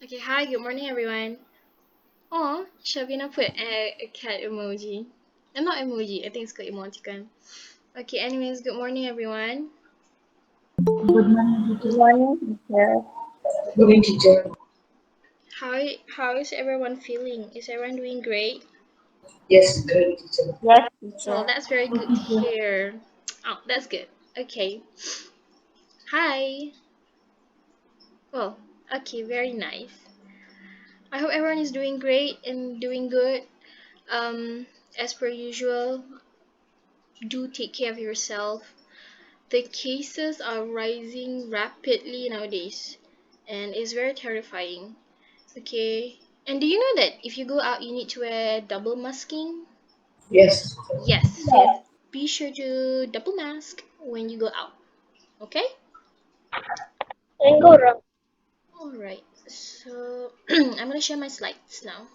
Okay, hi, good morning everyone. Oh, Shavina put a cat emoji. Not emoji, I think it's called emoticon. Okay, anyways, good morning everyone. Good morning, Good teacher. morning, teacher. Good morning, teacher. How is everyone feeling? Is everyone doing great? Yes, great teacher. Yes, Oh, teacher. that's very Good good to teacher. hear. Oh, that's good. Okay. Hi. Well, okay, very nice. I hope everyone is doing great and doing good. As per usual, do take care of yourself. The cases are rising rapidly nowadays, and it's very terrifying. Okay. And do you know that if you go out, you need to wear double masking? Yes. Yes. So be sure to double mask when you go out. Okay? Thank you. Alright. So I'm gonna share my slides now.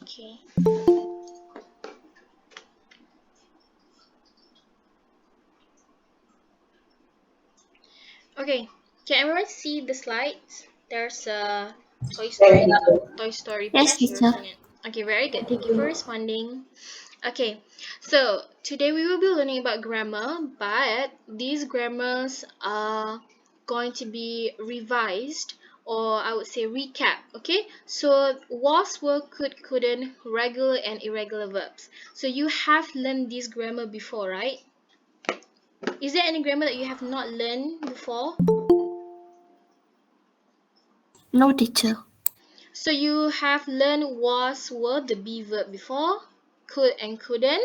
Okay. Okay. Can everyone see the slides? There's a Toy Thank Story, you. Toy Story Yes, pictures teacher. in it. Okay, very good. Thank you for responding. Okay, so today we will be learning about grammar, but these grammars are going to be revised, or I would say recap. Okay, so was, were, could, couldn't, regular and irregular verbs. So you have learned this grammar before, right? Is there any grammar that you have not learned before? No, teacher. So you have learned was, were, the be verb before, could and couldn't,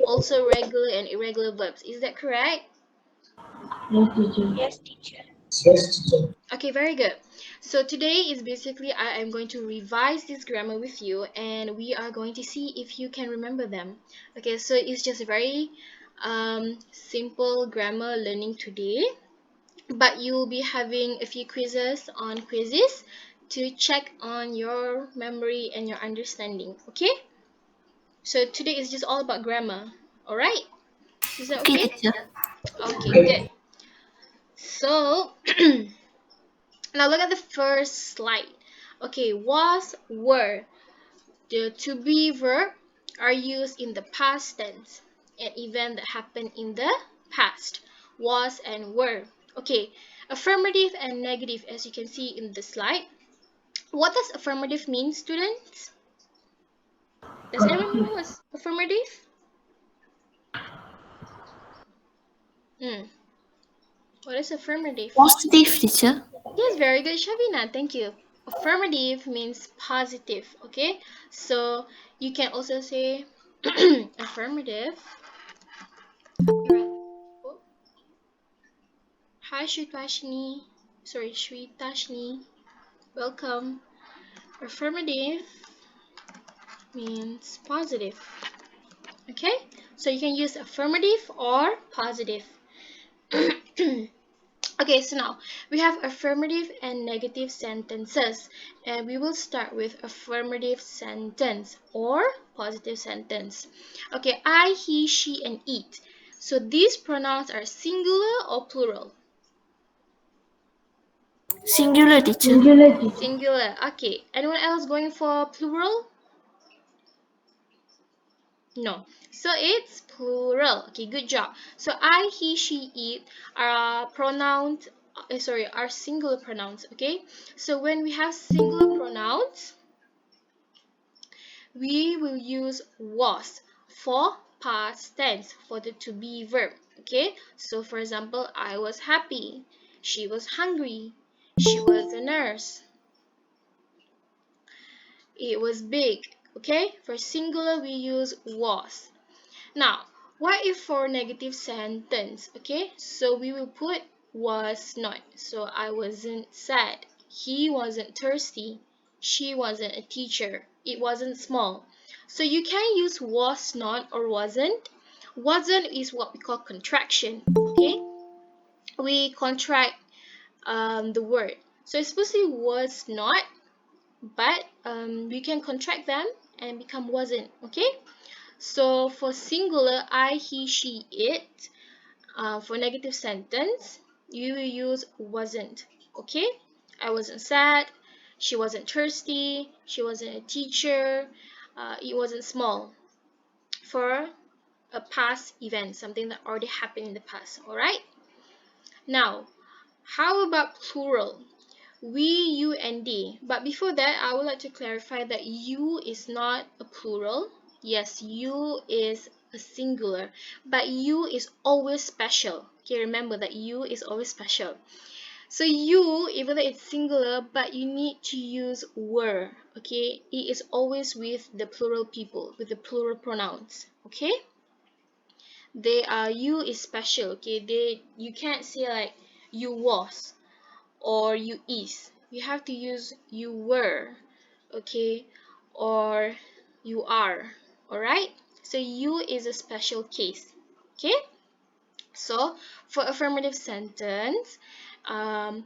also regular and irregular verbs. Is that correct? Yes, teacher. Yes, teacher. Yes, teacher. Okay, very good. So today is basically I am going to revise this grammar with you, and we are going to see if you can remember them. Okay, so it's just a very simple grammar learning today, but you'll be having a few quizzes on quizzes to check on your memory and your understanding. Okay, so today is just all about grammar. All right, is that Okay, okay? teacher. Okay, good. Okay. So now look at the first slide. Okay, was, were. The to be verb are used in the past tense, an event that happened in the past. Was and were. Okay, affirmative and negative, as you can see in the slide. What does affirmative mean, students? Does anyone know Positive. what's affirmative? Hmm. What is affirmative? Positive, teacher. Yes, very good, Shavina. Thank you. Affirmative means positive. Okay, so you can also say affirmative. Oh, hi, Shritashni. Sorry, Shritashni. Welcome. Affirmative means positive. Okay, so you can use affirmative or positive. Okay, so now we have affirmative and negative sentences, and we will start with affirmative sentence or positive sentence. Okay, I, he, she, and it. So these pronouns are singular or plural? Singular, teacher. Singular teacher. Singular. Okay, anyone else going for plural? No. So it's plural. Okay, good job. So I, he, she, it are pronouns, sorry, are singular pronouns. Okay. So when we have singular pronouns, we will use was for past tense for the to be verb. Okay. So for example, I was happy. She was hungry. She was a nurse. It was big. Okay. For singular, we use was. Now, what if for negative sentence? Okay, so we will put was not. So I wasn't sad. He wasn't thirsty. She wasn't a teacher. It wasn't small. So you can use was not or wasn't. Wasn't is what we call contraction. Okay, we contract the word. So it's supposed to be was not, but we can contract them and become wasn't. Okay. So for singular, I, he, she, it. For negative sentence, you will use wasn't. Okay. I wasn't sad. She wasn't thirsty. She wasn't a teacher. It wasn't small. For a past event, something that already happened in the past. All right. Now, how about plural? We, you, and they. But before that, I would like to clarify that you is not a plural. Yes, you is a singular, but you is always special. Okay, remember that you is always special. So you, even though it's singular, but you need to use were. Okay, it is always with the plural people, with the plural pronouns. Okay, they are, you is special. Okay, you can't say like you was or you is. You have to use you were, okay, or you are. All right, so you is a special case. Okay, so for affirmative sentence, um,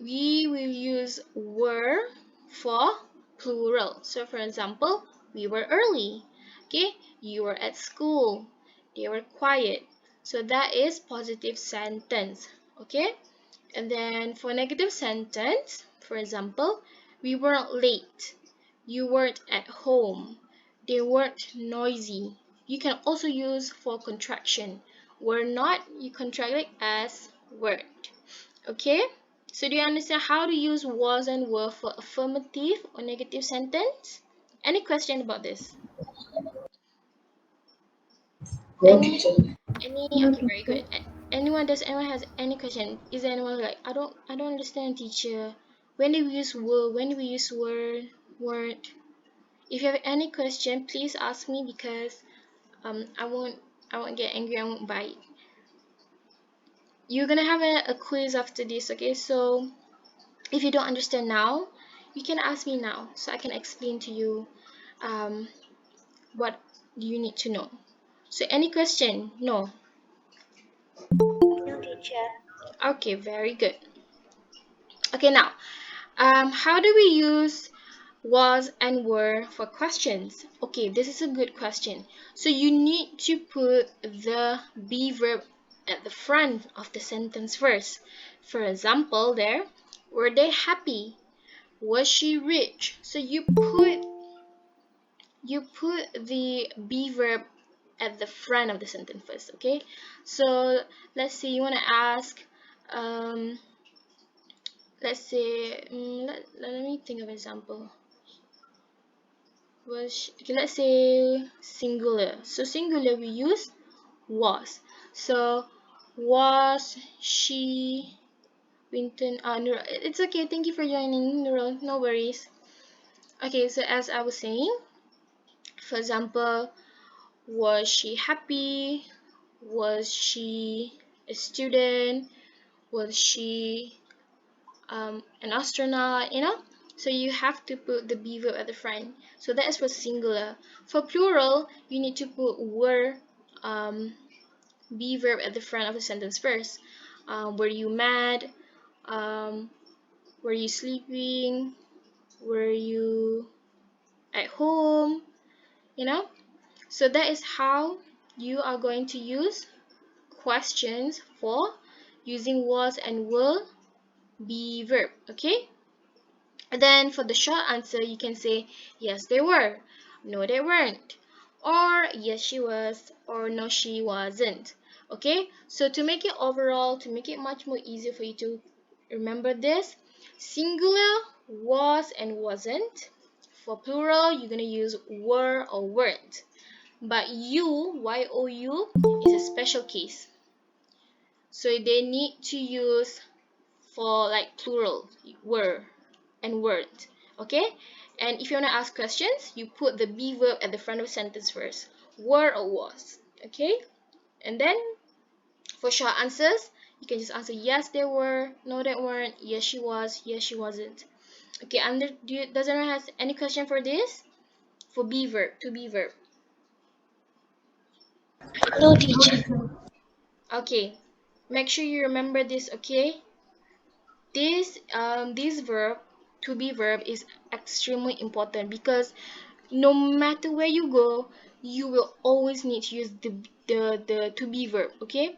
we will use were for plural. So for example, we were early. Okay, you were at school. They were quiet. So that is positive sentence. Okay, and then for negative sentence, for example, we weren't late. You weren't at home. They weren't noisy. You can also use for contraction. Were not, you contract it as weren't. Okay? So do you understand how to use was and were for affirmative or negative sentence? Any question about this? No, Any teacher. okay, very good. Anyone has any question? Is there anyone like I don't understand, teacher? When do we use were? When do we use weren't? If you have any question, please ask me because I won't get angry, I won't bite. You're gonna have a quiz after this, okay? So if you don't understand now, you can ask me now so I can explain to you um what you need to know. So any question? No. No, teacher. Okay, very good. Okay, now, how do we use was and were for questions? Okay, this is a good question. So you need to put the be verb at the front of the sentence first. For example, there, were they happy? Was she rich? So you put the be verb at the front of the sentence first. Okay. So let's say you want to ask, um, let's say, let me think of an example. Okay, let's say singular. So singular we use was. So was she Winton? Nurul. It's okay. Thank you for joining, Nurul. No worries. Okay, so as I was saying, for example, was she happy? Was she a student? Was she an astronaut? So you have to put the be verb at the front. So that is for singular. For plural, you need to put were be verb at the front of the sentence first. Were you mad? Um, were you sleeping? Were you at home? You know. So that is how you are going to use questions for using was and will be verb. Okay. And then for the short answer, you can say, yes, they were, no, they weren't, or yes, she was, or no, she wasn't. Okay, so to make it overall, to make it much more easier for you to remember this, singular was and wasn't. For plural, you're going to use were or weren't. But you, Y-O-U, is a special case. So they need to use for like plural, were and weren't. Okay, and if you want to ask questions, you put the be verb at the front of the sentence first, were or was. Okay, and then for short answers, you can just answer yes they were, no they weren't, yes she was, yes she wasn't. Okay, does anyone have any question for this? For be verb, to be verb. No, teacher. Okay, make sure you remember this. Okay, this verb, to be verb, is extremely important because no matter where you go, you will always need to use the to be verb. Okay,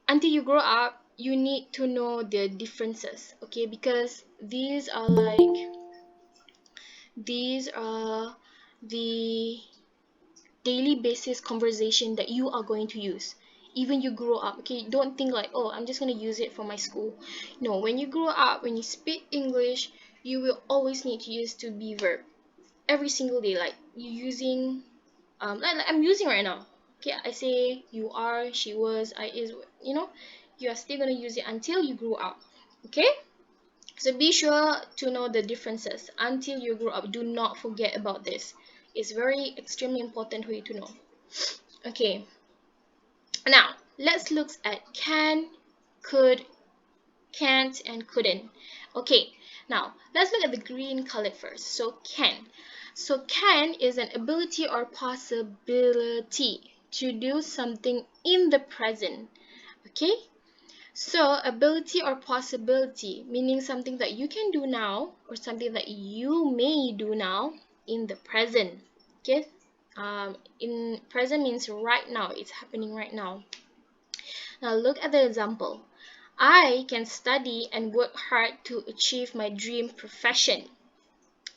until you grow up, you need to know the differences. Okay, because these are the daily basis conversation that you are going to use even you grow up. Okay, don't think like, oh, I'm just going to use it for my school. No, when you grow up, when you speak English, you will always need to use to be verb every single day. Like you using like I'm using right now. Okay, I say you are, she was, I is, you are still going to use it until you grow up. Okay, so be sure to know the differences until you grow up. Do not forget about this. It's very extremely important for you to know. Okay, now let's look at can, could, can't, and couldn't. Okay, now let's look at the green colored first. So can. So can is an ability or possibility to do something in the present. Okay, so ability or possibility, meaning something that you can do now or something that you may do now in the present. Okay, in present means right now, it's happening right now. Now look at the example. I can study and work hard to achieve my dream profession.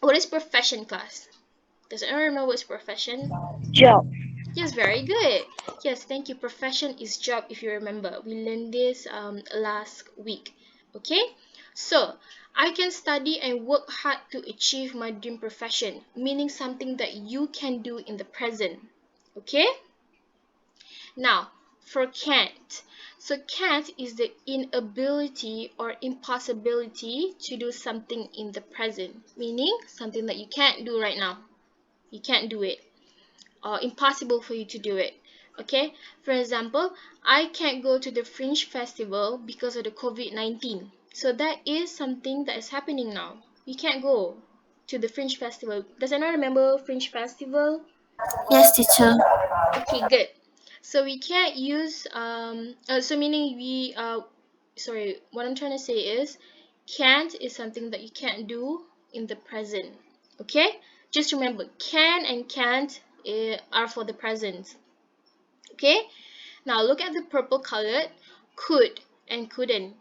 What is profession, class? Does anyone know what's profession? Job. Yes, very good. Yes, thank you. Profession is job, if you remember. We learned this last week. Okay? So, I can study and work hard to achieve my dream profession, meaning something that you can do in the present. Okay? Now, for can't. So, can't is the inability or impossibility to do something in the present, meaning something that you can't do right now. You can't do it, or impossible for you to do it. Okay, for example, I can't go to the Fringe Festival because of the COVID-19. So that is something that is happening now. You can't go to the Fringe Festival. Does anyone remember Fringe Festival? Yes, teacher. Okay, good. So we can't use so meaning we sorry, what I'm trying to say is can't is something that you can't do in the present. Okay, just remember can and can't are for the present. Okay, now look at the purple colored could and couldn't.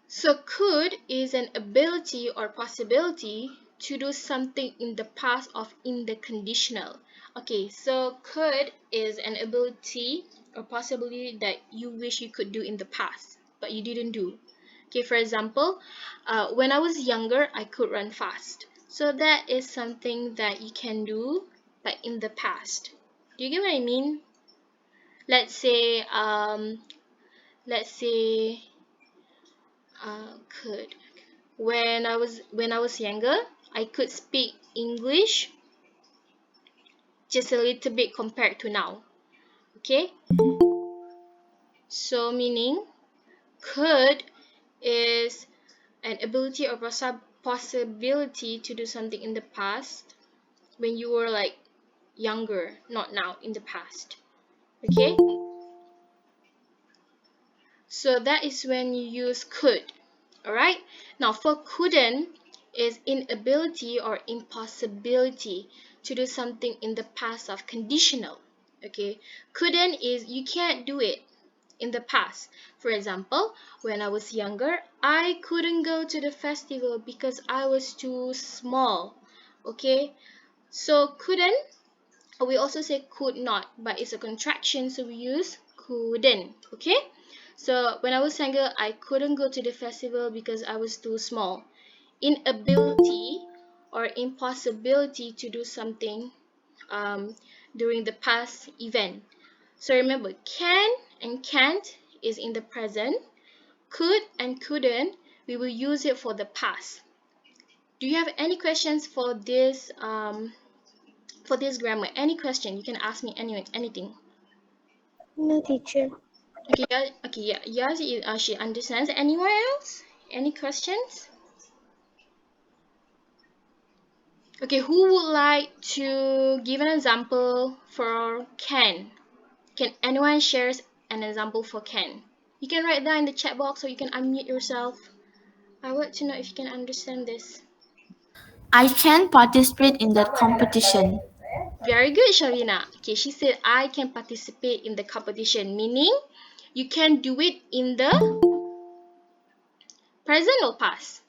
So could is an ability or possibility to do something in the past of in the conditional. Okay, so could is an ability or possibility that you wish you could do in the past, but you didn't do. Okay, for example, when I was younger, I could run fast. So that is something that you can do, but in the past. Do you get what I mean? Let's say, let's say, could. When I was younger, I could speak English just a little bit compared to now. Okay, so meaning could is an ability or possibility to do something in the past when you were like younger, not now, in the past. Okay, so that is when you use could. Alright, now for couldn't is inability or impossibility to do something in the past of conditional. Okay, couldn't is you can't do it in the past. For example, when I was younger, I couldn't go to the festival because I was too small. Okay, so couldn't, we also say could not, but it's a contraction, so we use couldn't. Okay, so when I was younger, I couldn't go to the festival because I was too small. Inability or impossibility to do something during the past event. So remember, can and can't is in the present. Could and couldn't, we will use it for the past. Do you have any questions for this grammar? Any question, you can ask me anything. No, teacher. Okay, yeah, okay, yeah, yes, she understands. Anyone else? Any questions? Okay, who would like to give an example for can? Can anyone share an example for can? You can write down in the chat box or you can unmute yourself. I want to know if you can understand this. I can participate in that competition. Very good, Shavina. Okay, she said I can participate in the competition, meaning you can do it in the present or past.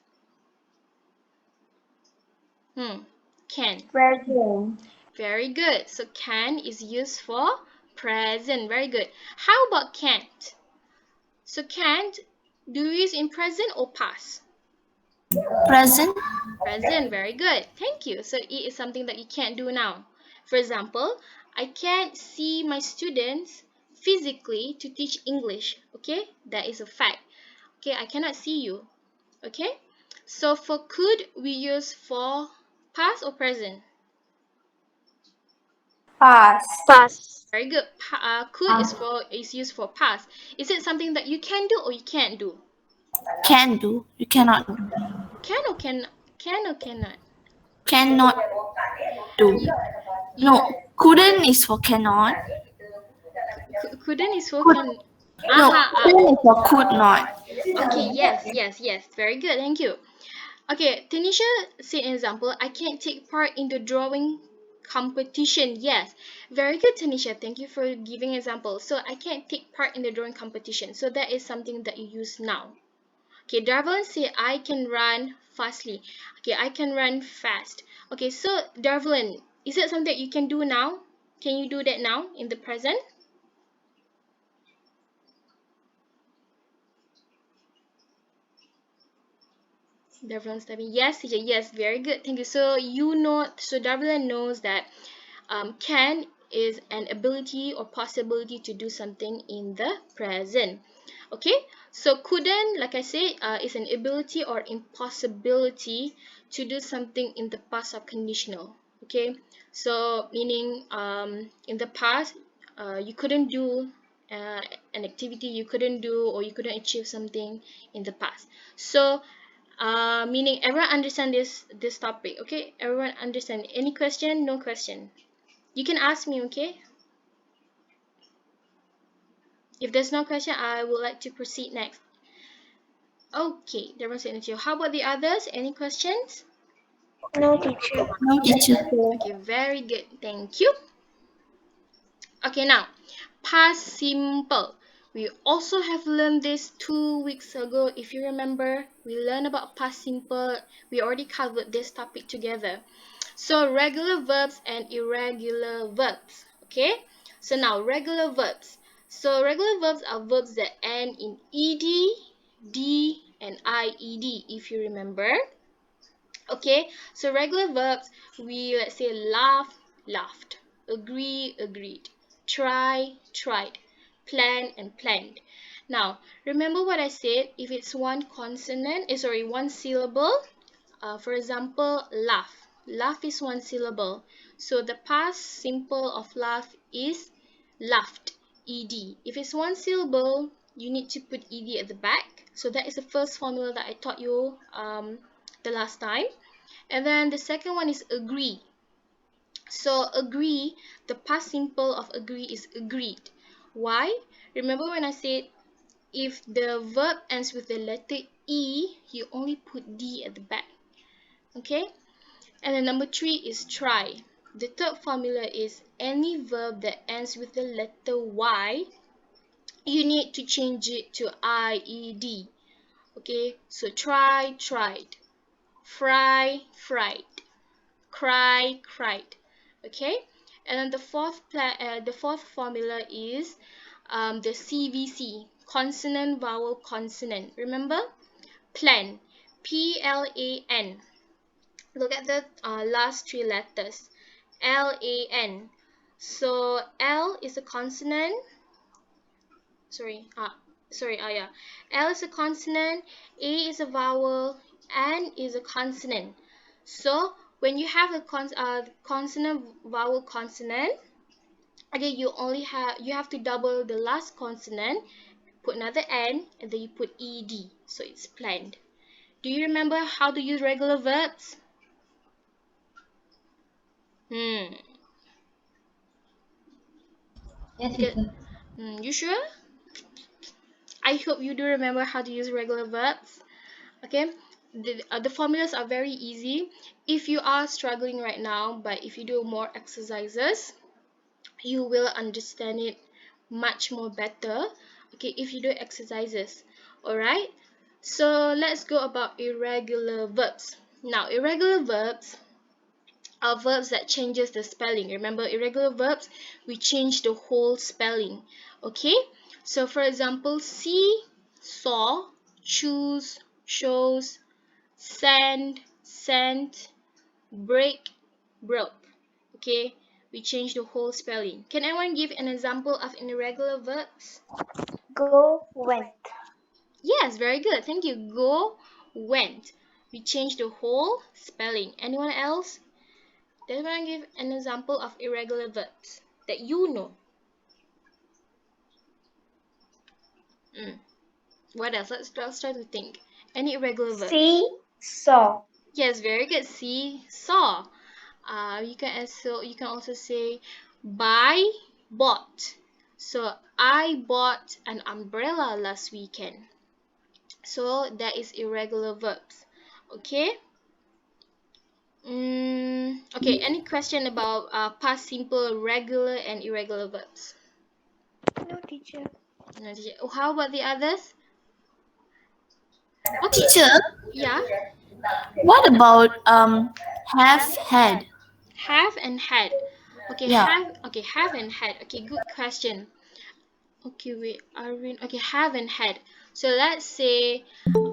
Can. Present. Very good. So can is used for present. Very good. How about can't? So can't, do you use in present or past? Present. Present. Very good. Thank you. So it is something that you can't do now. For example, I can't see my students physically to teach English. Okay, that is a fact. Okay, I cannot see you. Okay, so for could we use for past or present? Pass. Pass. Very good. Could is used for past. Is it something that you can do or you can't do? Can do. You cannot do. Can or cannot? Cannot do. You, you No. Couldn't is for cannot. couldn't is for Could. can. No. Aha. Couldn't is for could not. Okay. Yes. Very good. Thank you. Okay. Tanisha said an example. I can't take part in the drawing competition. Yes. Very good, Tanisha. Thank you for giving example. So I can't take part in the drawing competition. So that is something that you use now. Okay, Darvin say I can run fastly. Okay, I can run fast. Okay, so Darvin, is that something that you can do now? Can you do that now in the present? Darvin typing yes, teacher. Yes, very good. Thank you. So Darvin knows that can is an ability or possibility to do something in the present. Okay, so couldn't, like I said, is an ability or impossibility to do something in the past of conditional. Okay, so meaning in the past you couldn't do an activity, you couldn't do or you couldn't achieve something in the past. So meaning everyone understand this topic. Okay, everyone understand? Any question? No question, you can ask me. Okay, if there's no question, I would like to proceed next. Okay, there was an issue. How about the others? Any questions? No, teacher. No, teacher. Okay, very good. Thank you. Okay, now past simple. We also have learned this 2 weeks ago. If you remember, we learned about past simple. We already covered this topic together. So regular verbs and irregular verbs. Okay, so now regular verbs. So regular verbs are verbs that end in ed, d, and ied, if you remember. Okay, so regular verbs, let's say laugh, laughed, agree, agreed, try, tried, plan, and planned. Now remember what I said. If it's one one syllable, for example, laugh. Laugh is one syllable. So the past simple of laugh is laughed, ed. If it's one syllable, you need to put ed at the back. So that is the first formula that I taught you the last time. And then the second one is agree. So agree, the past simple of agree is agreed. Why? Remember when I said if the verb ends with the letter E, you only put D at the back. Okay? And then number 3 is try. The third formula is any verb that ends with the letter Y, you need to change it to IED. Okay? So try, tried. Fry, fried. Cry, cried. Okay? And then the fourth formula is the CVC, consonant, vowel, consonant. Remember? Plan, PLAN. Look at the last 3 letters, LAN. So L is a consonant. Yeah. L is a consonant, A is a vowel, N is a consonant. So when you have a consonant, vowel, consonant, okay, you have to double the last consonant, put another N, and then you put ed. So it's planned. Do you remember how to use regular verbs? Hmm. Yes, Because, teacher. you sure? I hope you do remember how to use regular verbs. Okay, the formulas are very easy. If you are struggling right now, but if you do more exercises, you will understand it much more better. Okay, if you do exercises. All right, so let's go about irregular verbs. Now, irregular verbs are verbs that changes the spelling. Remember, irregular verbs, we change the whole spelling. Okay, so for example, see, saw, choose, shows, send, sent, break, broke. Okay, we change the whole spelling. Can anyone give an example of an irregular verbs? Go, went. Yes, very good. Thank you. Go, went. We change the whole spelling. Anyone else? Does anyone give an example of irregular verbs that you know? What else? Let's try to think. Any irregular verbs? See, saw. Yes, very good. See, saw. You can also say buy, bought. So I bought an umbrella last weekend. So that is irregular verbs. Okay. Okay. Any question about past simple, regular, and irregular verbs? No, teacher. No, teacher. Oh, how about the others? Okay. Teacher, Yeah. what about have had? Have and had. Okay. Yeah. Have. Okay. Have and had. Okay. Good question. Okay. Wait. Arvin. Okay. Have and had. So let's say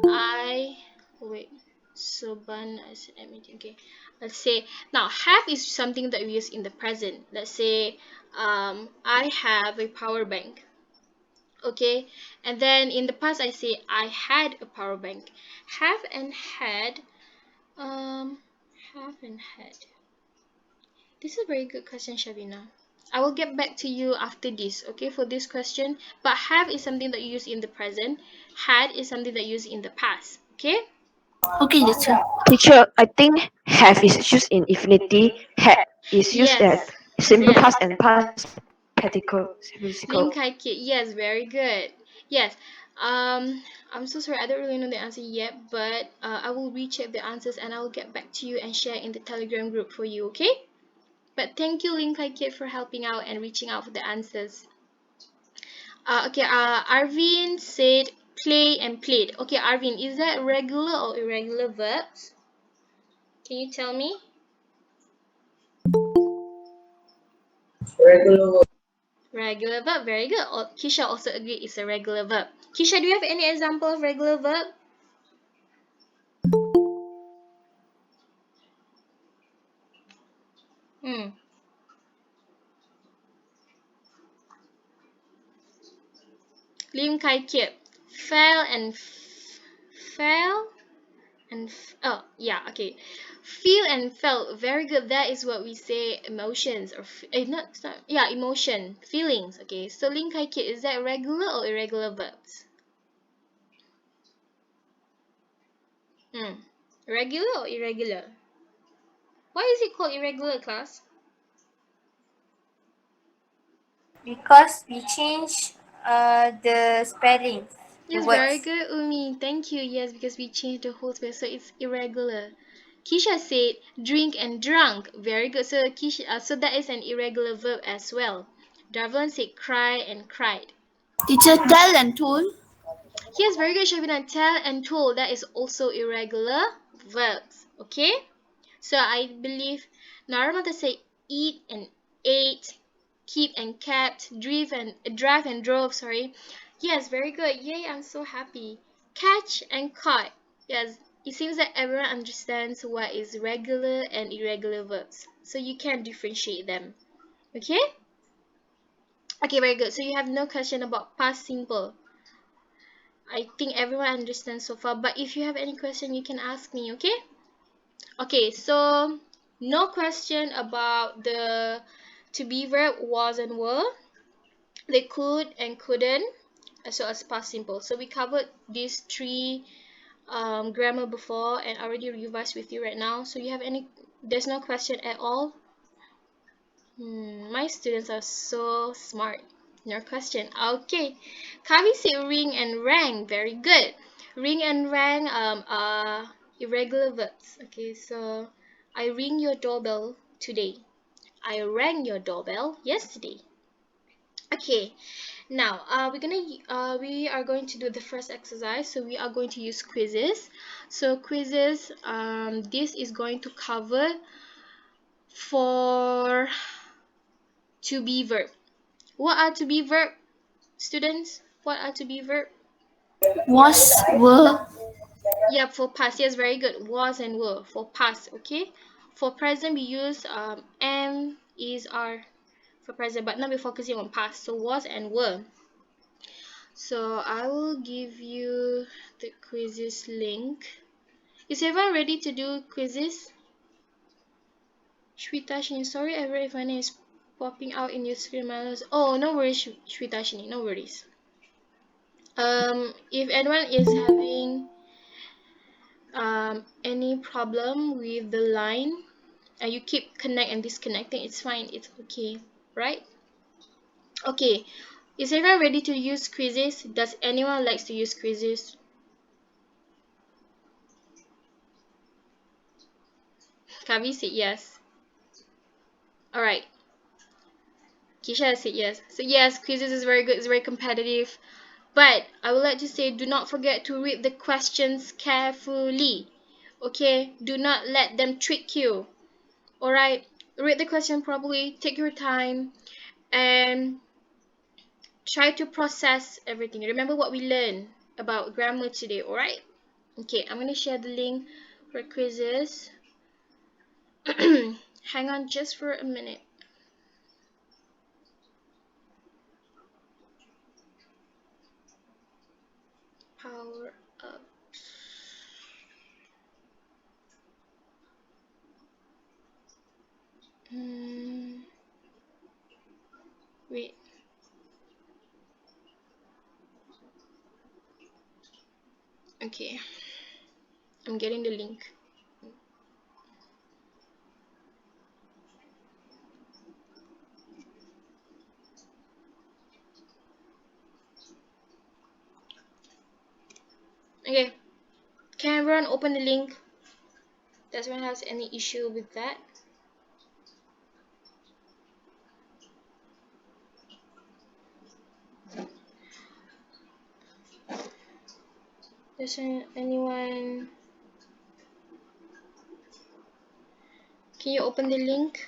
I. Wait. So ban. Let me think. Okay. Let's say now have is something that we use in the present. Let's say I have a power bank. Okay, and then in the past I say I had a power bank. Have and had. Um, have and had. This is a very good question, Shavina. I will get back to you after this, okay, for this question. But have is something that you use in the present. Had is something that you use in the past, okay? Okay, teacher. Teacher, I think have is used in infinity, had is used Yes, at simple yes. past and past participle. Link Kit, yes, very good. Yes. Um, I'm so sorry, I don't really know the answer yet, but I will recheck the answers and I will get back to you and share in the Telegram group for you, okay? But thank you, Link Kit, for helping out and reaching out for the answers. Okay, Arvin said play and played. Okay, Arvin, is that regular or irregular verbs? Can you tell me? Regular work. Regular verb, very good. Kisha also agreed it's a regular verb. Kisha, do you have any example of regular verb? Hmm. Lim Kai Kiep. Fell and fell and oh yeah, okay. Feel and felt, very good. That is what we say emotions or not, it's not, yeah, emotion, feelings. Okay, so Lim Kai Kiep, is that regular or irregular verbs? Regular or irregular? Why is it called irregular, class? Because we change the spelling, the Yes, very words. good, Umi. Thank you. Yes, because we changed the whole spell, so it's irregular. Kisha said drink and drunk. Very good. So Kisha, so that is an irregular verb as well. Darvon said cry and cried. Teacher, tell and told. Yes, very good, Shavina. Tell and told, that is also irregular verbs. Okay. So I believe Naramata say eat and ate, keep and kept, drive and drove. Sorry. Yes, very good. Yay! I'm so happy. Catch and caught. Yes, it seems that everyone understands what is regular and irregular verbs, so you can differentiate them. Okay. Okay, very good. So you have no question about past simple. I think everyone understands so far. But if you have any question, you can ask me. Okay. Okay, so no question about the to be verb was and were. They could and couldn't, as well as past simple. So we covered these three grammar before and already revised with you right now. So you have any? There's no question at all. My students are so smart. No question. Okay. Kavi said ring and rang. Very good. Ring and rang are irregular verbs. Okay, so I ring your doorbell today. I rang your doorbell yesterday. Okay, now we are going to do the first exercise. So we are going to use quizzes. So quizzes, this is going to cover for to be verb. What are to be verb, students? What are to be verb? Was, were, Yeah, for past. Yes, very good. Was and were for past. Okay. For present, we use am, is, are for present, but now we're focusing on past. So was and were. So I will give you the quizzes link. Is everyone ready to do quizzes? Shwitashini, sorry if my name is popping out in your screen. Oh, no worries, Shwitashini, no worries. If anyone is having any problem with the line and you keep connect and disconnecting, it's fine, it's okay, right? Okay, is everyone ready to use quizzes? Does anyone likes to use quizzes? Kavi said yes. All right, Kisha said yes. So yes, quizzes is very good, it's very competitive, but I would like to say, do not forget to read the questions carefully. Okay, do not let them trick you. All right, read the question properly, take your time, and try to process everything. Remember what we learned about grammar today, alright? Okay, I'm going to share the link for quizzes. Hang on just for a minute. Power up. Wait. Okay, I'm getting the link. Okay, can everyone open the link? Does anyone have any issue with that? Does anyone? Can you open the link?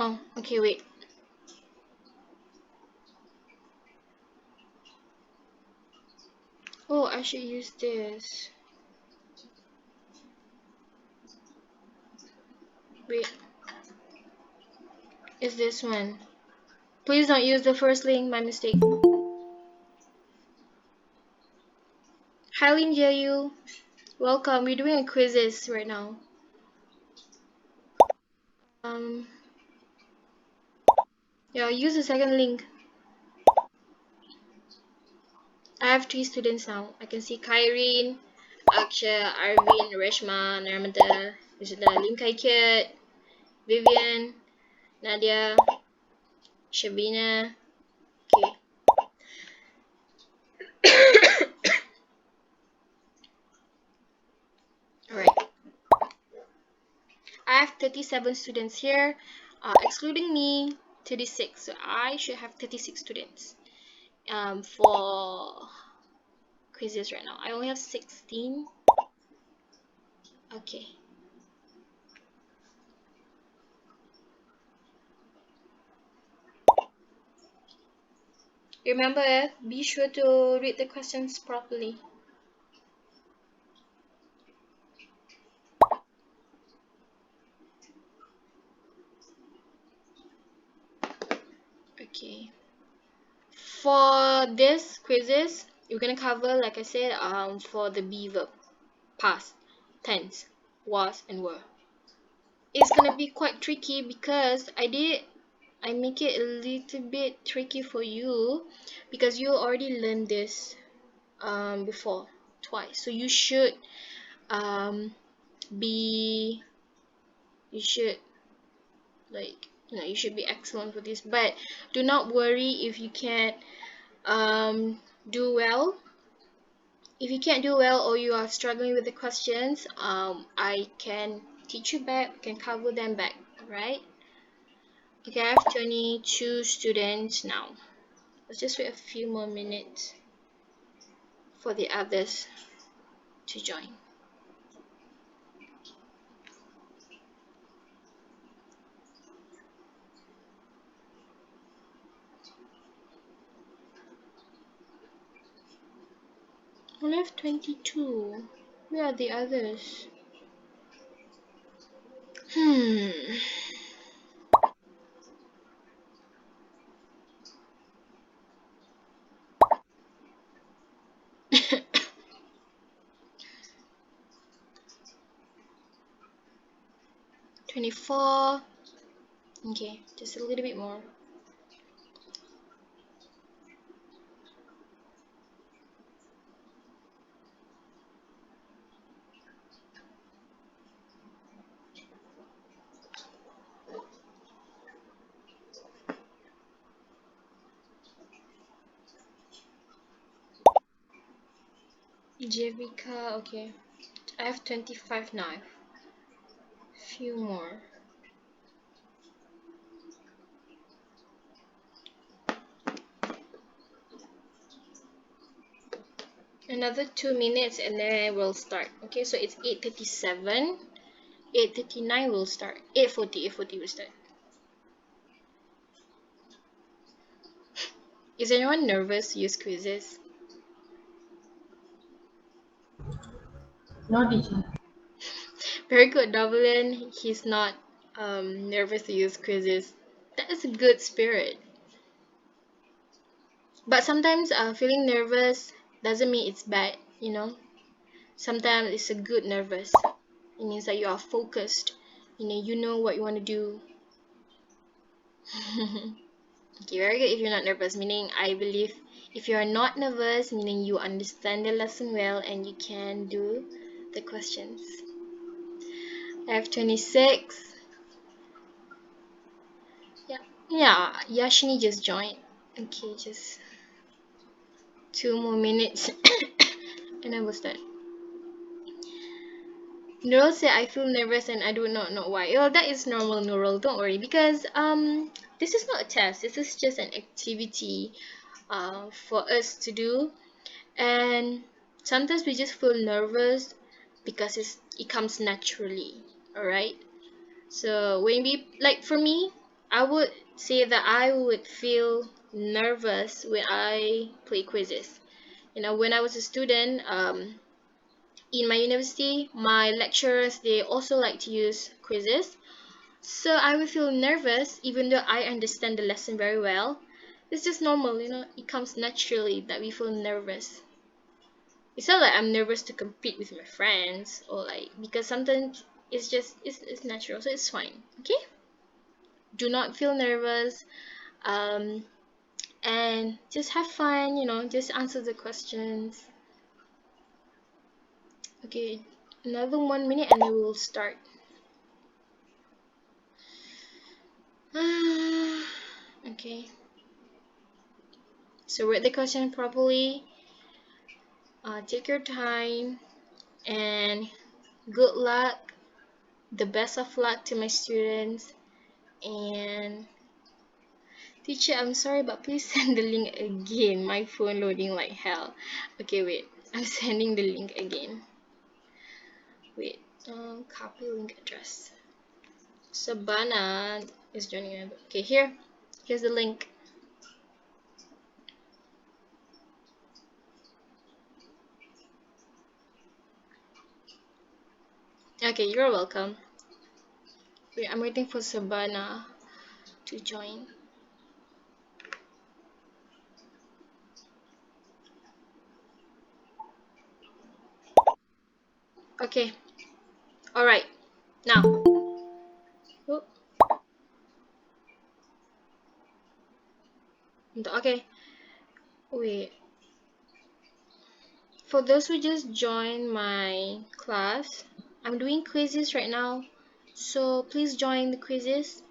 Oh, okay, wait. Oh, I should use this. Wait, it's this one. Please don't use the first link, my mistake. Hi Lin Jayu, welcome. We're doing a quizzes right now. Um, yeah, use the second link. I have 3 students now. I can see Kyrene, Aksha, Arvin, Reshma, Narmada, Lim Kai Kiat, Vivian, Nadia, Shabina. Okay. Alright. I have 37 students here, excluding me, 36. So I should have 36 students for quizzes right now. I only have 16. Okay. Remember, be sure to read the questions properly. Okay. For this quizzes, you're gonna cover, like I said, for the be verb, past, tense, was, and were. it's gonna be quite tricky because I make it a little bit tricky for you because you already learned this before twice. So you should um be you should like you should be excellent for this. But do not worry if you can't do well. If you can't do well or you are struggling with the questions, I can teach you back, can cover them back, right? Okay, I have 22 students now. Let's just wait a few more minutes for the others to join. I only have 22. Where are the others? 24. Okay, just a little bit more. Jevika, okay. I have 25 now. Few more. Another 2 minutes and then we'll start. Okay, so it's 8:37. 8:39 will start. 8:40. 8:40 will start. Is anyone nervous to use quizzes? No, teacher. Very good, Dublin. He's not nervous to use quizzes. That is a good spirit. But sometimes feeling nervous doesn't mean it's bad. Sometimes it's a good nervous. It means that you are focused. You know what you want to do. Okay, very good if you're not nervous, meaning I believe if you're not nervous, meaning you understand the lesson well and you can do the questions. I have 26. Yeah, Yashini just joined. Okay, just 2 more minutes and I will start. Nurul said I feel nervous and I do not know why. Well, that is normal, Nurul. Don't worry because this is not a test. This is just an activity for us to do, and sometimes we just feel nervous because it comes naturally. All right. So when we like for me, I would say that I would feel nervous when I play quizzes. When I was a student, in my university, my lecturers they also like to use quizzes. So I would feel nervous even though I understand the lesson very well. It's just normal. It comes naturally that we feel nervous. It's not like I'm nervous to compete with my friends or like because sometimes it's natural, so it's fine. Okay? Do not feel nervous. Um and just have fun, just answer the questions. Okay, another 1 minute and then we will start. Okay. So read the question properly. Take your time and good luck. The best of luck to my students. And teacher, I'm sorry, but please send the link again. My phone loading like hell. Okay, wait. I'm sending the link again. Wait. Copy link address. Sabana is joining. Okay, here. Here's the link. Okay, you're welcome. Wait, I'm waiting for Sabana to join. Okay. Alright. Now, Okay, wait. For those who just joined my class, I'm doing quizzes right now. So please join the quizzes.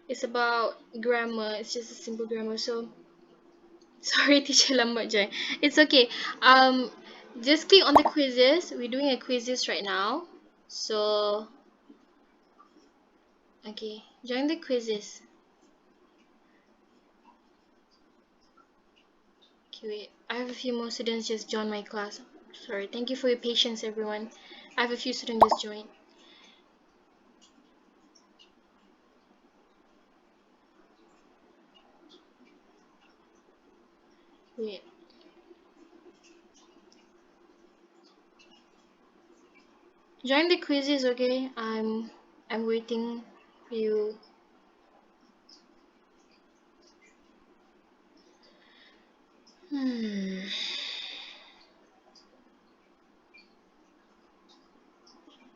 It's about grammar. It's just a simple grammar. So sorry, teacher lambat join. It's okay. Just click on the quizzes. We're doing a quizzes right now. So okay, join the quizzes. Okay, wait. I have a few more students just join my class. Sorry. Thank you for your patience, everyone. I have a few students just join. Wait. Join the quizzes, okay? I'm waiting for you. Hmm.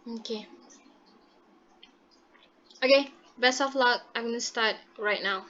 Okay. Okay. Best of luck. I'm gonna start right now.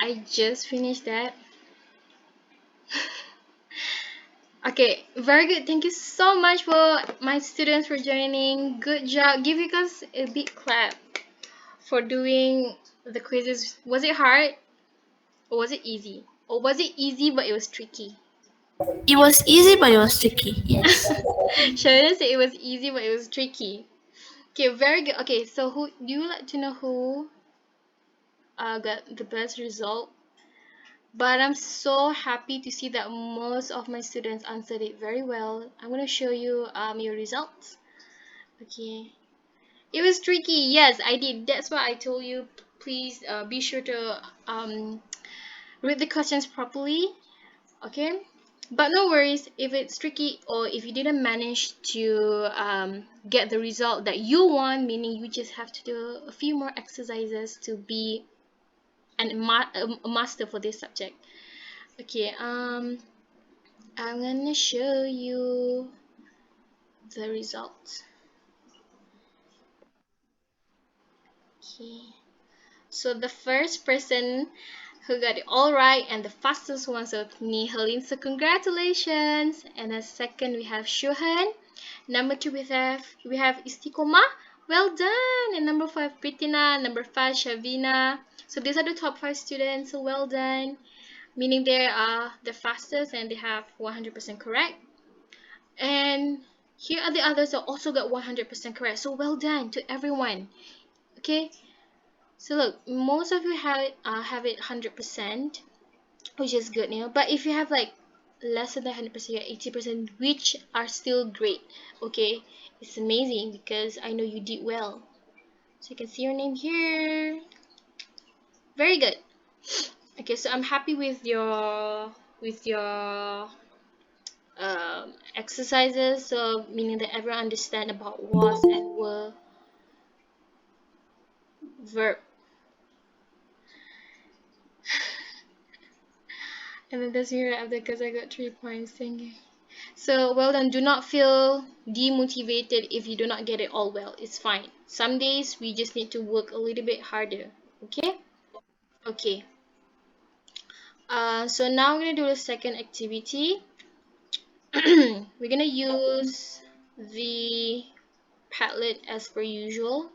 I just finished that. Okay, very good. Thank you so much for my students for joining. Good job. Give you guys a big clap for doing the quizzes. Was it hard or was it easy? Or was it easy but it was tricky? It was easy, but it was tricky. Yes. Shannon said it was easy but it was tricky. Okay, very good. Okay, so who do you like to know who got the best result? But I'm so happy to see that most of my students answered it very well. I'm gonna show you your results. Okay, it was tricky. Yes, I did. That's why I told you. Please be sure to read the questions properly. Okay, but no worries if it's tricky or if you didn't manage to get the result that you want, meaning you just have to do a few more exercises to be a master for this subject. Okay, I'm gonna show you the results. Okay, so the first person who got it all right and the fastest one was me, Helene. So congratulations. And the second we have Shuhan. Number 2 we have Istiqomah. Well done. And number 5 Pritina. Number 5 Shavina. So these are the top 5 students. So well done. Meaning they are the fastest and they have 100% correct. And here are the others that also got 100% correct. So well done to everyone. Okay. So look, most of you have it 100%, which is good, you know. But if you have like less than 100%, 80%, which are still great. Okay, it's amazing because I know you did well. So you can see your name here. Very good. Okay, so I'm happy with your exercises. So meaning that everyone understand about was and were verb. And then that's me right after because I got 3 points. Thank you. So well done. Do not feel demotivated if you do not get it all well. It's fine. Some days we just need to work a little bit harder. Okay? Okay. So now we're gonna do the second activity. We're gonna use the Padlet as per usual.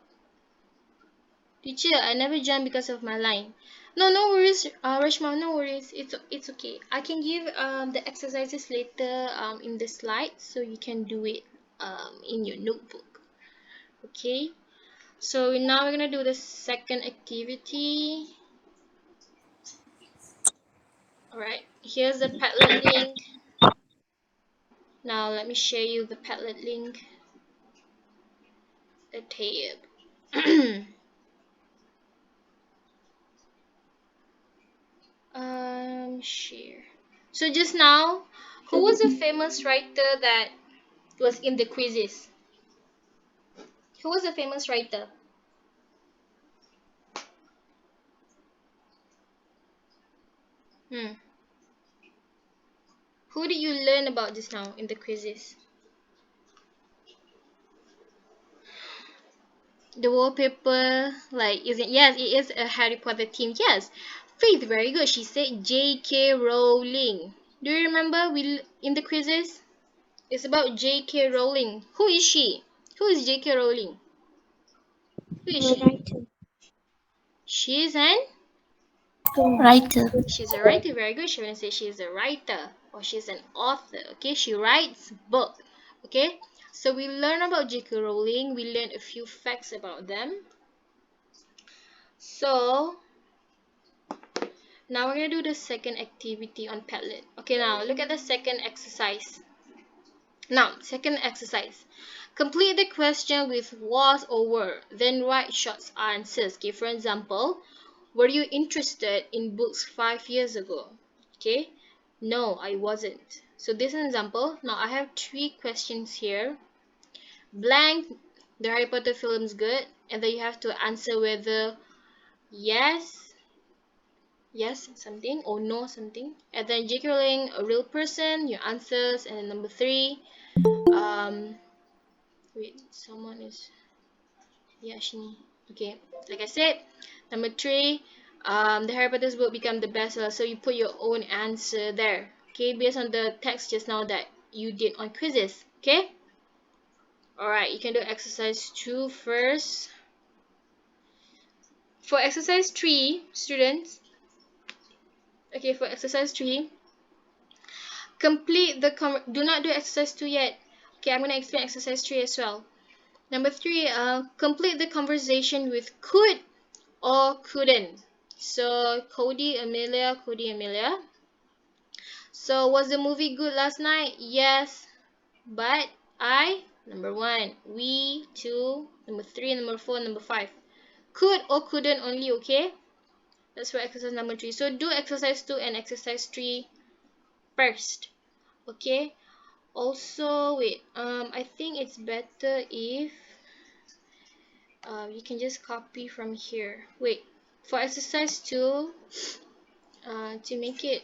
Teacher, I never joined because of my line. No, no worries, Rashma, no worries. It's okay. I can give the exercises later in the slides so you can do it in your notebook. Okay. So now we're gonna do the second activity. Alright, here's the Padlet link. Now let me share you the Padlet link. The tab. Share. So just now, who was a famous writer that was in the quizzes? Who was a famous writer? Hmm. Who did you learn about just now in the quizzes? The wallpaper, like, is it? Yes, it is a Harry Potter theme. Yes, Faith, very good. She said J.K. Rowling. Do you remember we in the quizzes? It's about J.K. Rowling. Who is she? Who is J.K. Rowling? Who is she? Writer. She is an. Writer. She's a writer. Very good. She will say she's a writer or she's an author. Okay, she writes book. Okay, so we learn about J.K. Rowling. We learn a few facts about them. So now we're gonna do the second activity on Padlet. Okay, now look at the second exercise. Now, second exercise. Complete the question with was or were, then write short answers. Okay, for example, were you interested in books 5 years ago? Okay, no, I wasn't. So this is an example. Now I have 3 questions here. Blank, the Harry Potter film is good, and then you have to answer whether yes, something, or no something. And then J.K. Rowling, a real person, your answers. And then number 3, wait, someone is Yashini. Okay, like I said, number 3, the Harry Potter's book become the bestseller. So you put your own answer there, okay, based on the text just now that you did on quizzes. Okay, alright, you can do exercise 2 first. For exercise 3, students, okay, for exercise 3, complete the do not do exercise 2 yet. Okay, I'm going to explain exercise 3 as well. Number 3, complete the conversation with could or couldn't. So Cody, Amelia. So was the movie good last night? Yes, but I, number 1, we, 2, number 3, number 4, number 5. Could or couldn't only, okay? That's for exercise number 3. So do exercise 2 and exercise 3 first, okay? Also, wait, I think it's better if you can just copy from here. Wait, for exercise 2, to make it,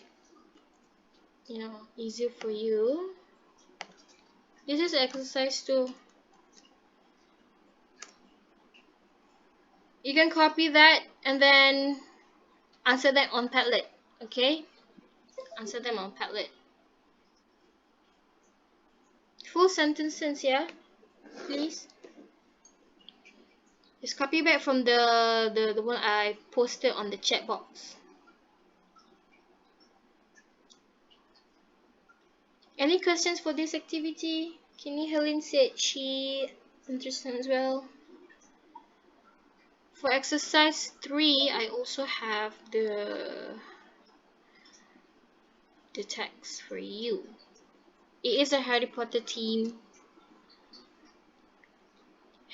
easier for you, this is exercise 2. You can copy that and then answer that on Padlet, okay? Answer them on Padlet. Full sentences, yeah, please. Just copy back from the one I posted on the chat box. Any questions for this activity? Kenny Helen said she interested as well. For exercise 3, I also have the text for you. It is a Harry Potter theme.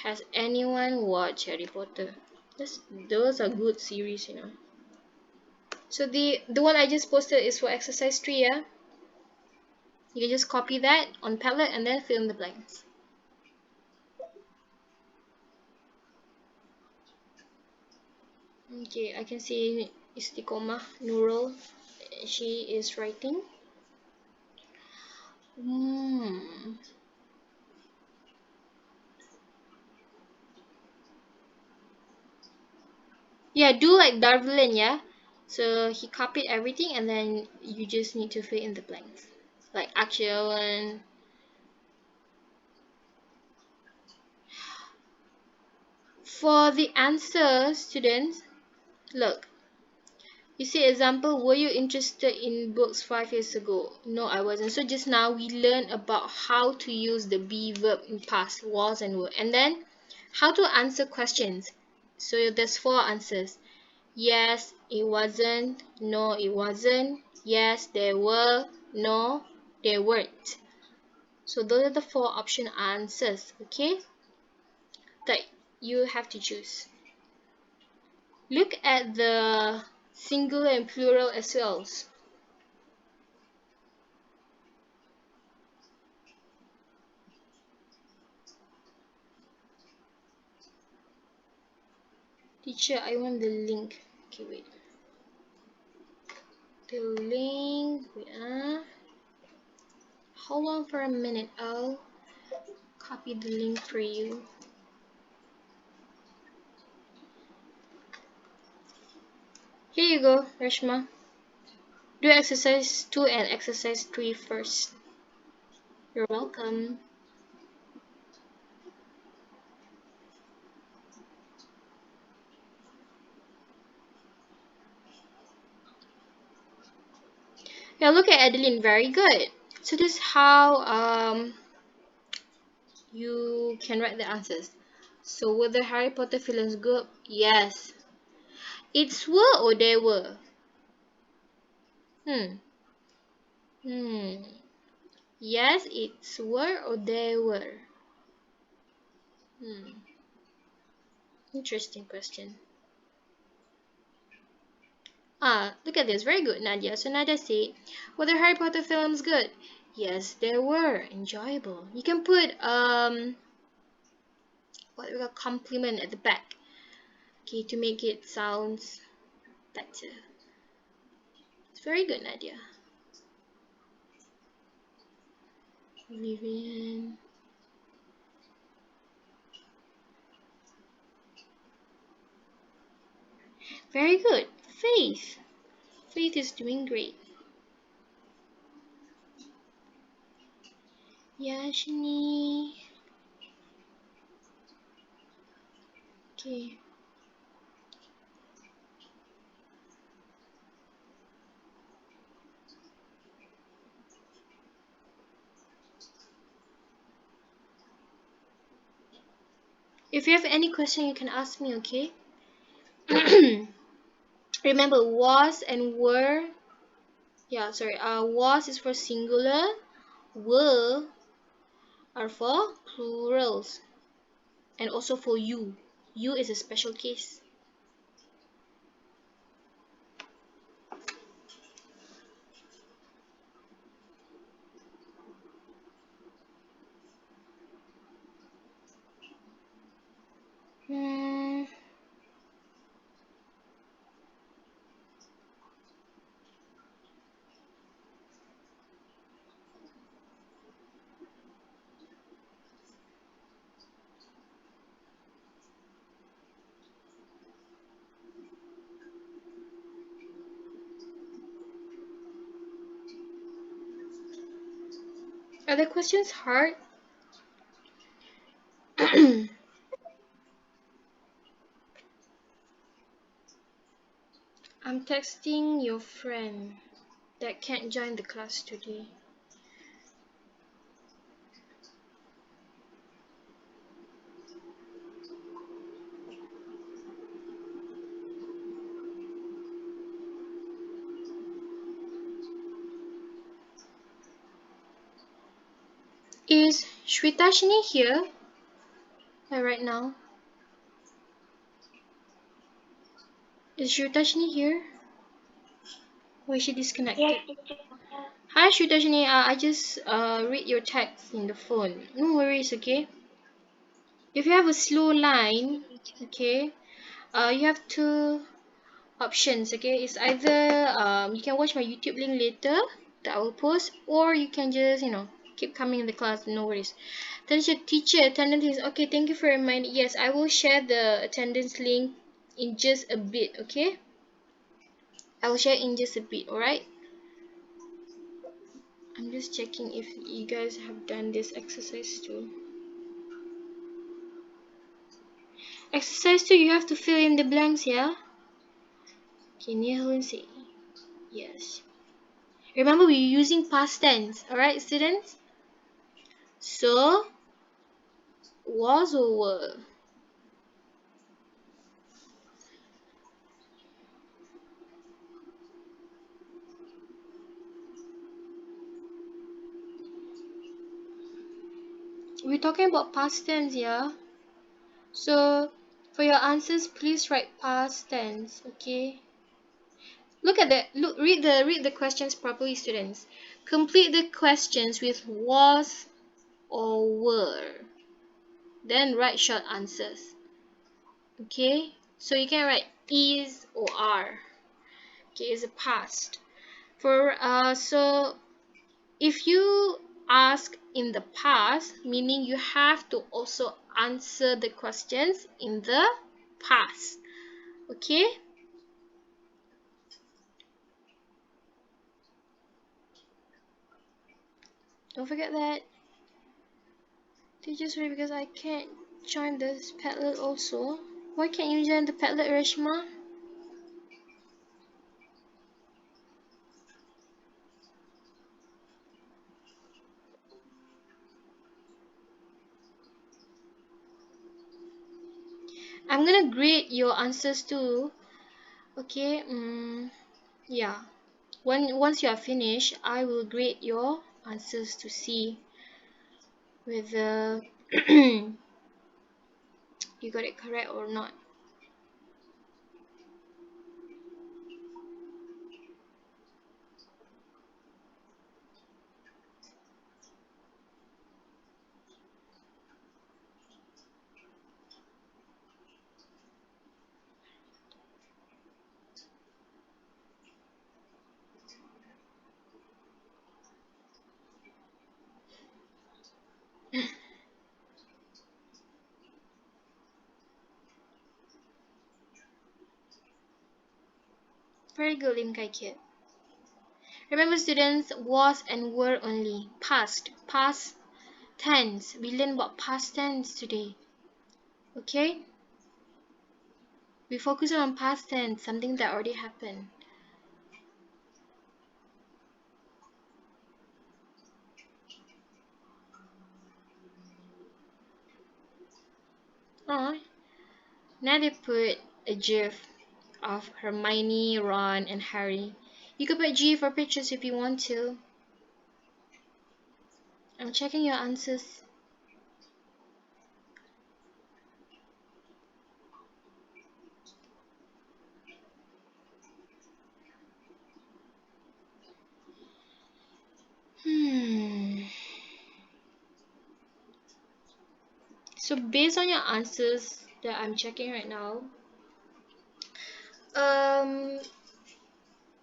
Has anyone watched Harry Potter? Those are good series, So the one I just posted is for exercise 3, yeah? You can just copy that on Padlet and then fill in the blanks. Okay, I can see Istiqomah Nurul. She is writing. Yeah, do like Darwin, yeah? So he copied everything and then you just need to fill in the blanks. Like Akshawan. For the answer, students, look. You see example, were you interested in books 5 years ago? No, I wasn't. So just now we learned about how to use the be verb in past, was and were. And then how to answer questions. So there's 4 answers. Yes, it wasn't. No, it wasn't. Yes, there were. No, there weren't. So those are the 4 option answers, okay? That you have to choose. Look at the singular and plural as well. Teacher, I want the link. Okay, wait. The link. Wait. Hold on for a minute. I'll copy the link for you. Here you go, Reshma. Do exercise 2 and exercise 3 first. You're welcome. Yeah, look at Adeline. Very good. So this is how you can write the answers. So were the Harry Potter films good? Yes. It's were or they were? Yes, it's were or they were? Interesting question. Look at this. Very good, Nadia. So Nadia said, were the Harry Potter films good? Yes, they were. Enjoyable. You can put what we call compliment at the back. Okay, to make it sounds better. It's very good, Nadia. Vivian. Very good. Faith. Faith is doing great. Yashini. Okay. If you have any question, you can ask me, okay? Remember, was and were. Yeah, sorry. Was is for singular. Were are for plurals. And also for you. You is a special case. Hmm. Are the questions hard? I'm texting your friend that can't join the class today. Is Shwetashini here right now? Is Shwetashini here? Or is she disconnected? Yes, teacher. Hi Shwetashini, I just read your text in the phone. No worries, okay? If you have a slow line, okay, you have two options, okay? It's either you can watch my YouTube link later that I will post, or you can just keep coming in the class. No worries. Teacher attendance is okay. Thank you for reminding. Yes, I will share the attendance link in just a bit. Okay, I will share in just a bit. All right. I'm just checking if you guys have done this exercise too. Exercise 2, you have to fill in the blanks, yeah? Can you see? Yes. Remember, we're using past tense, alright, students? So, was or were? We're talking about past tense, yeah? So, for your answers, please write past tense, okay? Look at the read the questions properly, students. Complete the questions with was or were. Then write short answers. Okay? So you can write is or are. Okay, is a past. So if you ask in the past, meaning you have to also answer the questions in the past. Okay? Don't forget that. Teacher, sorry because I can't join this Padlet also. Why can't you join the Padlet, Reshma? I'm gonna grade your answers too. Okay, yeah. Once you are finished, I will grade your answers to see whether you got it correct or not. Very good, Lim Kai Kiat. Remember, students, was and were only. Past tense. We learn about past tense today. Okay? We focus on past tense, something that already happened. Oh, now they put a gif of Hermione, Ron, and Harry. You could put G for pictures if you want to. I'm checking your answers. So based on your answers that I'm checking right now, um,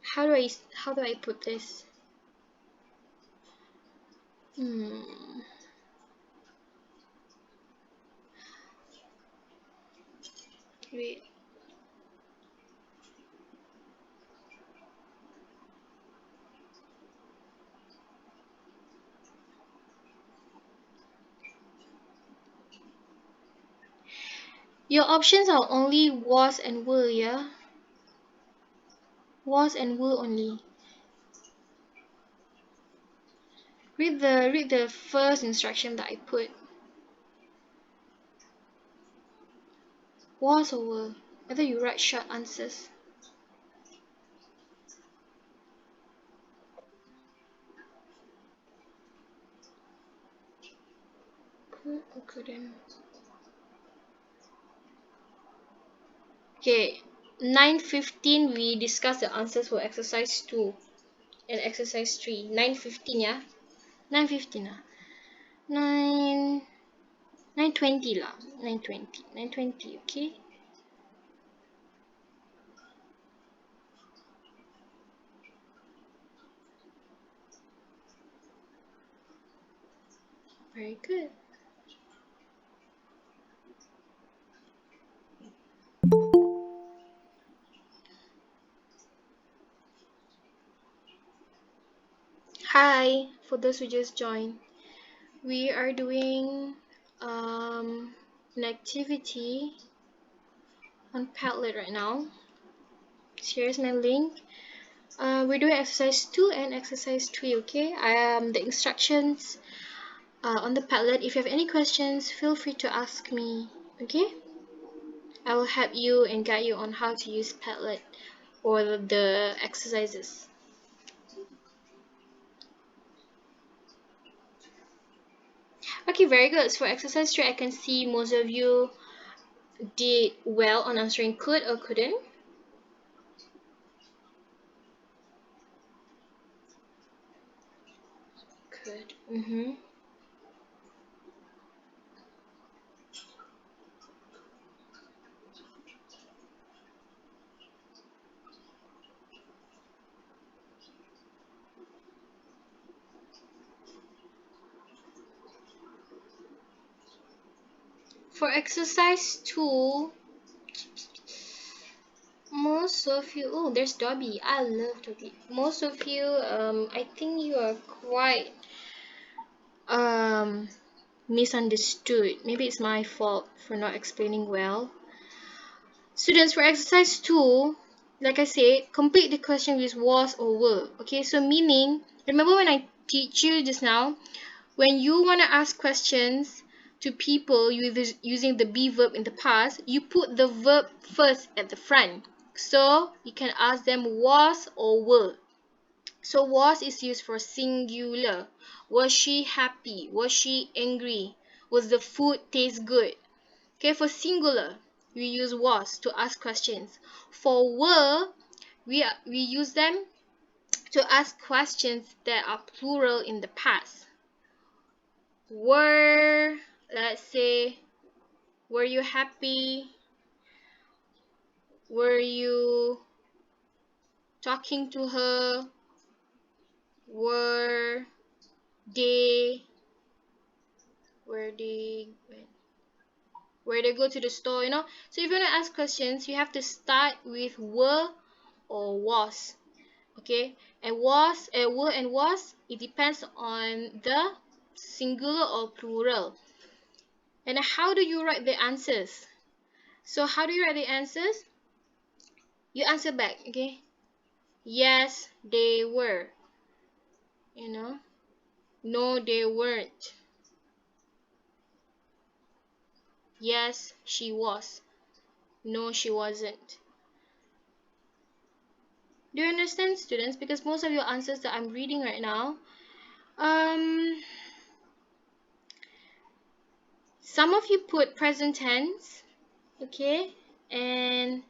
how do I put this? Wait. Your options are only was and will, yeah? Was and will only. Read the first instruction that I put. Was or will? Whether you write short answers. Could or couldn't. Okay, 9:15 we discussed the answers for exercise 2 and exercise 3. 9:15, yeah? 9:15 ah. 9 9:20 lah. 9:20. 9:20, okay? Very good. Hi, for those who just joined. We are doing an activity on Padlet right now. Here's my link. We're doing exercise 2 and exercise 3, okay? The instructions on the Padlet. If you have any questions, feel free to ask me, okay? I will help you and guide you on how to use Padlet or the exercises. Okay, very good. So for exercise 3, I can see most of you did well on answering could or couldn't. Could. For exercise 2, most of you, oh, there's Dobby. I love Dobby. Most of you, I think you are quite misunderstood. Maybe it's my fault for not explaining well. Students, for exercise 2, like I said, complete the question with was or were. Okay, so meaning, remember when I teach you just now, when you want to ask questions to people using the be verb in the past, you put the verb first at the front. So you can ask them was or were. So was is used for singular. Was she happy? Was she angry? Was the food taste good? Okay, for singular, we use was to ask questions. For were, we use them to ask questions that are plural in the past. Were, let's say, were you happy? Were you talking to her? Were they where they go to the store, you know? So if you want to ask questions, you have to start with were or was. Okay, and was, were and was, it depends on the singular or plural. And how do you write the answers? So how do you write the answers? You answer back, okay? Yes, they were. You know? No, they weren't. Yes, she was. No, she wasn't. Do you understand, students? Because most of your answers that I'm reading right now, some of you put present tense, okay? And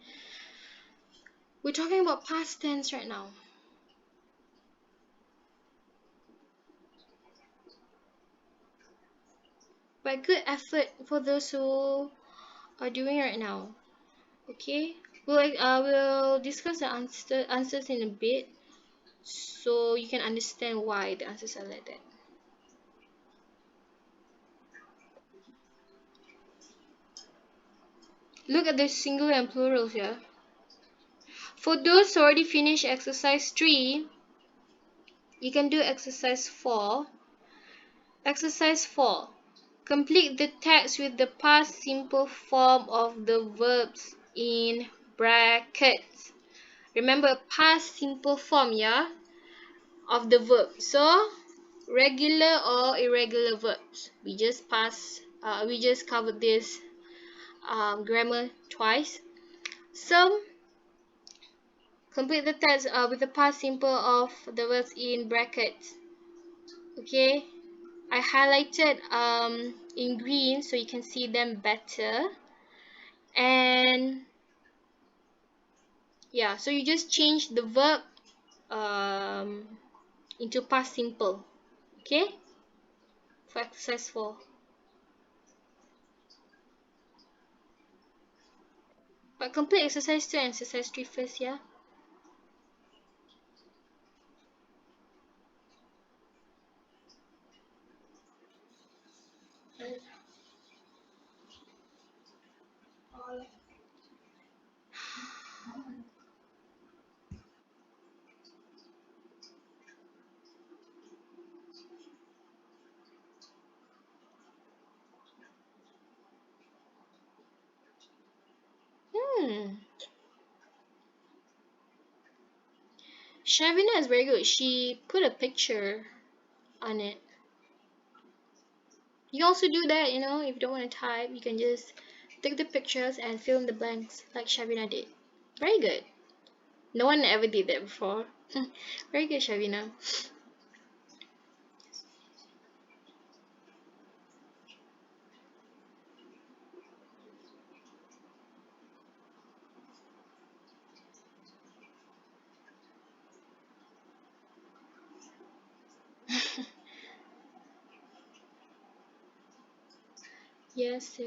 we're talking about past tense right now. But good effort for those who are doing right now. Okay, we'll discuss the answers in a bit, so you can understand why the answers are like that. Look at the singular and plurals here. For those who already finished exercise 3, you can do exercise 4. Exercise 4. Complete the text with the past simple form of the verbs in brackets. Remember, past simple form, yeah, of the verb. So, regular or irregular verbs. We just covered this grammar twice. So, complete the text with the past simple of the verbs in brackets. Okay, I highlighted in green so you can see them better. And yeah, so you just change the verb into past simple. Okay, for exercise 4. But complete exercise 2 and exercise 3 first, yeah. Shavina is very good. She put a picture on it. You also do that, you know, if you don't want to type, you can just take the pictures and fill in the blanks like Shavina did. Very good. No one ever did that before. Very good, Shavina. Yes, so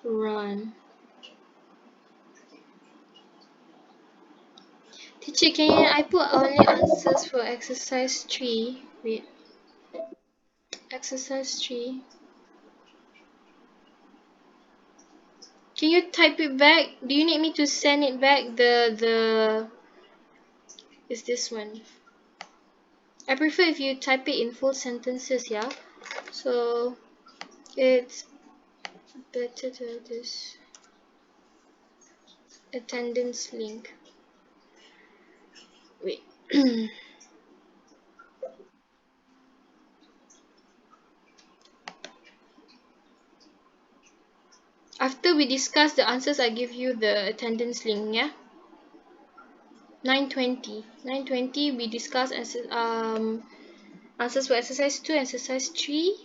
run. Teacher, I put only answers for exercise 3? Wait. Exercise 3. Can you type it back? Do you need me to send it back? Is this one? I prefer if you type it in full sentences, yeah? So it's better to this attendance link. Wait. After we discuss the answers, I give you the attendance link, yeah? 9:20. 9:20 we discuss answers for exercise 2 and exercise 3.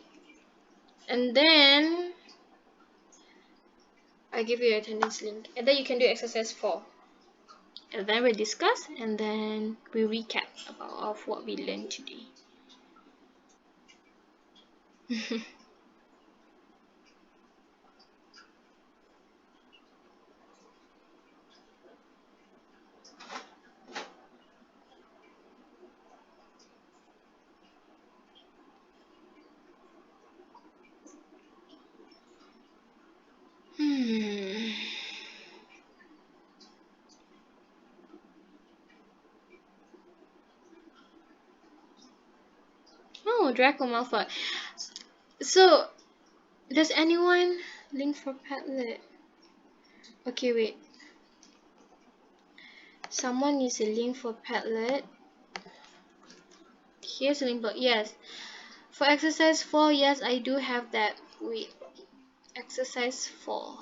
And then I give you the attendance link. And then you can do exercise 4. And then we discuss and then we recap of what we learned today. Draco Malfoy. So, does anyone link for Padlet? Okay, wait. Someone needs a link for Padlet. Here's a link, but yes. For exercise 4, yes, I do have that. Wait. Exercise 4.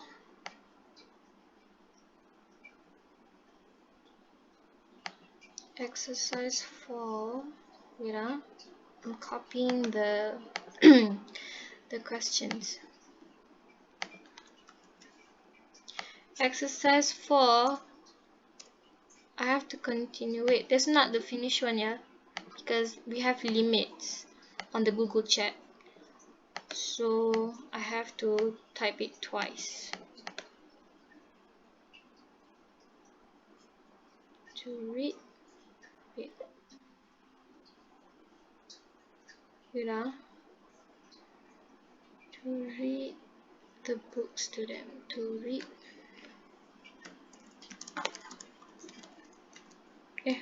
Exercise 4. Wait, I'm copying the the questions. Exercise 4. I have to continue. Wait, that's not the finished one, yeah? Because we have limits on the Google chat. So I have to type it twice. To read. Wait. Wait, to read the books to them. To read. Eh.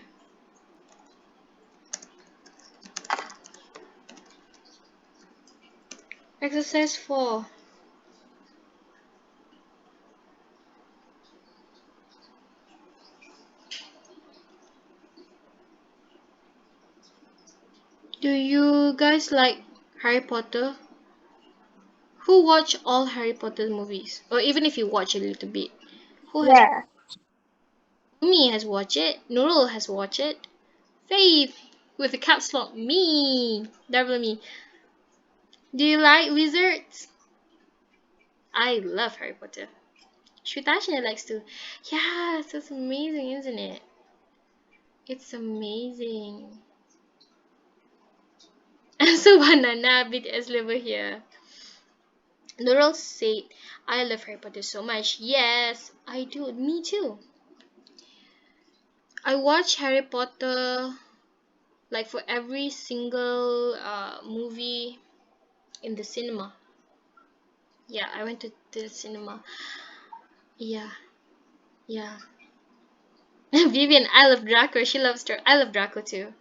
Exercise 4. Do you guys like Harry Potter? Who watch all Harry Potter movies? Or even if you watch a little bit. Who has Yeah. Me has watched it. Nurul has watched it. Faith with the caps lock. Me. Double me. Do you like wizards? I love Harry Potter. Shritashna likes to. Yeah, so it's amazing, isn't it? It's amazing. So banana BTS lover here. Nurul said, I love Harry Potter so much. Yes, I do. Me too. I watch Harry Potter like for every single movie in the cinema. Yeah, I went to the cinema. Yeah, yeah. Vivian, I love Draco. She loves Draco. I love Draco too.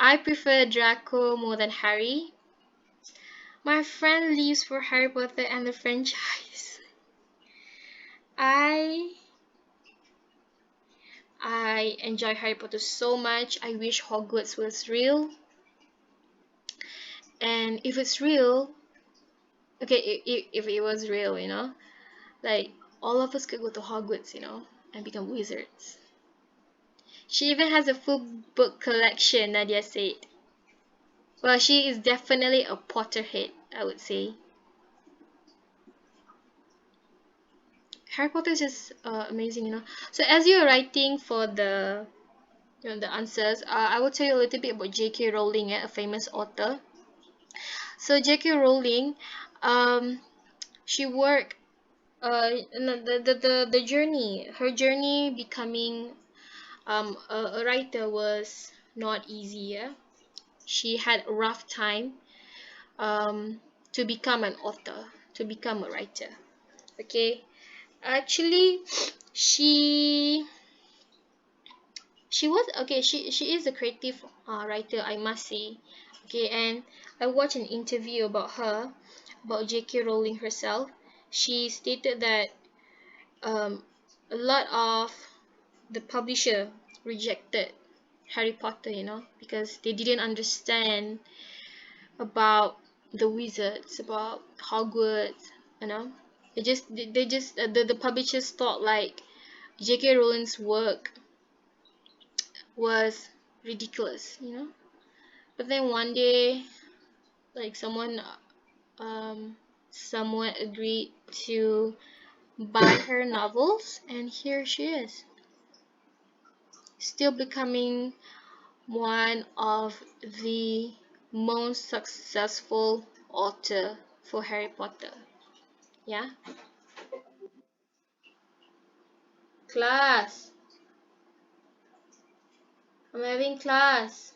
I prefer Draco more than Harry. My friend lives for Harry Potter and the franchise. I I enjoy Harry Potter so much. I wish Hogwarts was real. And if it's real, okay, if it was real, like all of us could go to Hogwarts, and become wizards. She even has a full book collection, Nadia said. Well, she is definitely a Potterhead, I would say. Harry Potter is just amazing. So as you're writing for the answers, I will tell you a little bit about J.K. Rowling, a famous author. So J.K. Rowling, she worked the journey. Her journey becoming a writer was not easy. Yeah? She had a rough time to become an author, to become a writer. Okay, actually, she she was okay. She is a creative writer, I must say. Okay, and I watched an interview about her, about J.K. Rowling herself. She stated that um, a lot of the publisher rejected Harry Potter, because they didn't understand about the wizards, about Hogwarts, you know. The publishers thought like J.K. Rowling's work was ridiculous. But then one day, like um, someone agreed to buy her novels, and here she is, still becoming one of the most successful author for Harry Potter. Yeah. Class. I'm having class.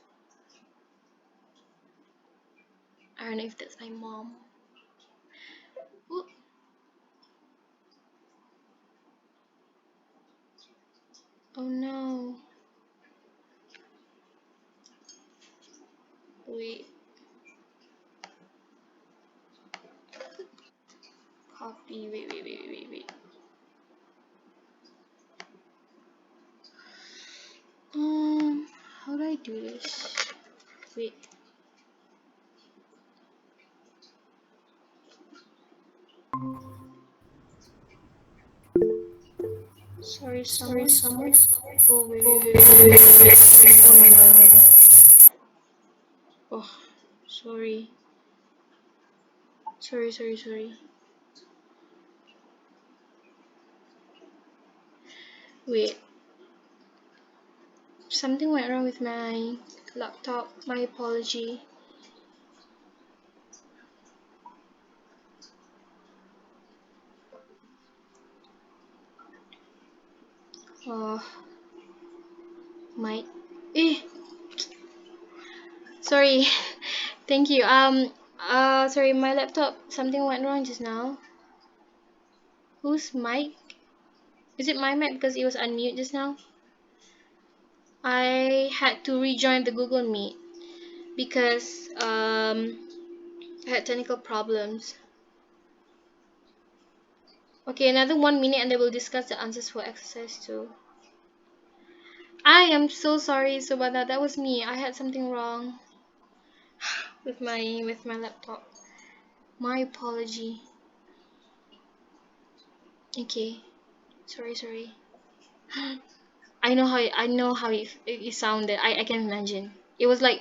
I don't know if that's my mom. Ooh. Oh no. Wait. Wait. How do I do this? Wait. Sorry, someone. Oh, wait. Oh my god. Oh, sorry. Sorry. Wait. Something went wrong with my laptop. My apology. Oh, my. Eh. Sorry. Thank you. Sorry, my laptop. Something went wrong just now. Whose mic? Is it my mic because it was unmute just now? I had to rejoin the Google Meet because I had technical problems. Okay, another 1 minute and then we'll discuss the answers for exercise 2. I am so sorry, Subhana. That was me. I had something wrong with my laptop. My apology. Okay. Sorry. I know how it sounded. I can imagine. It was like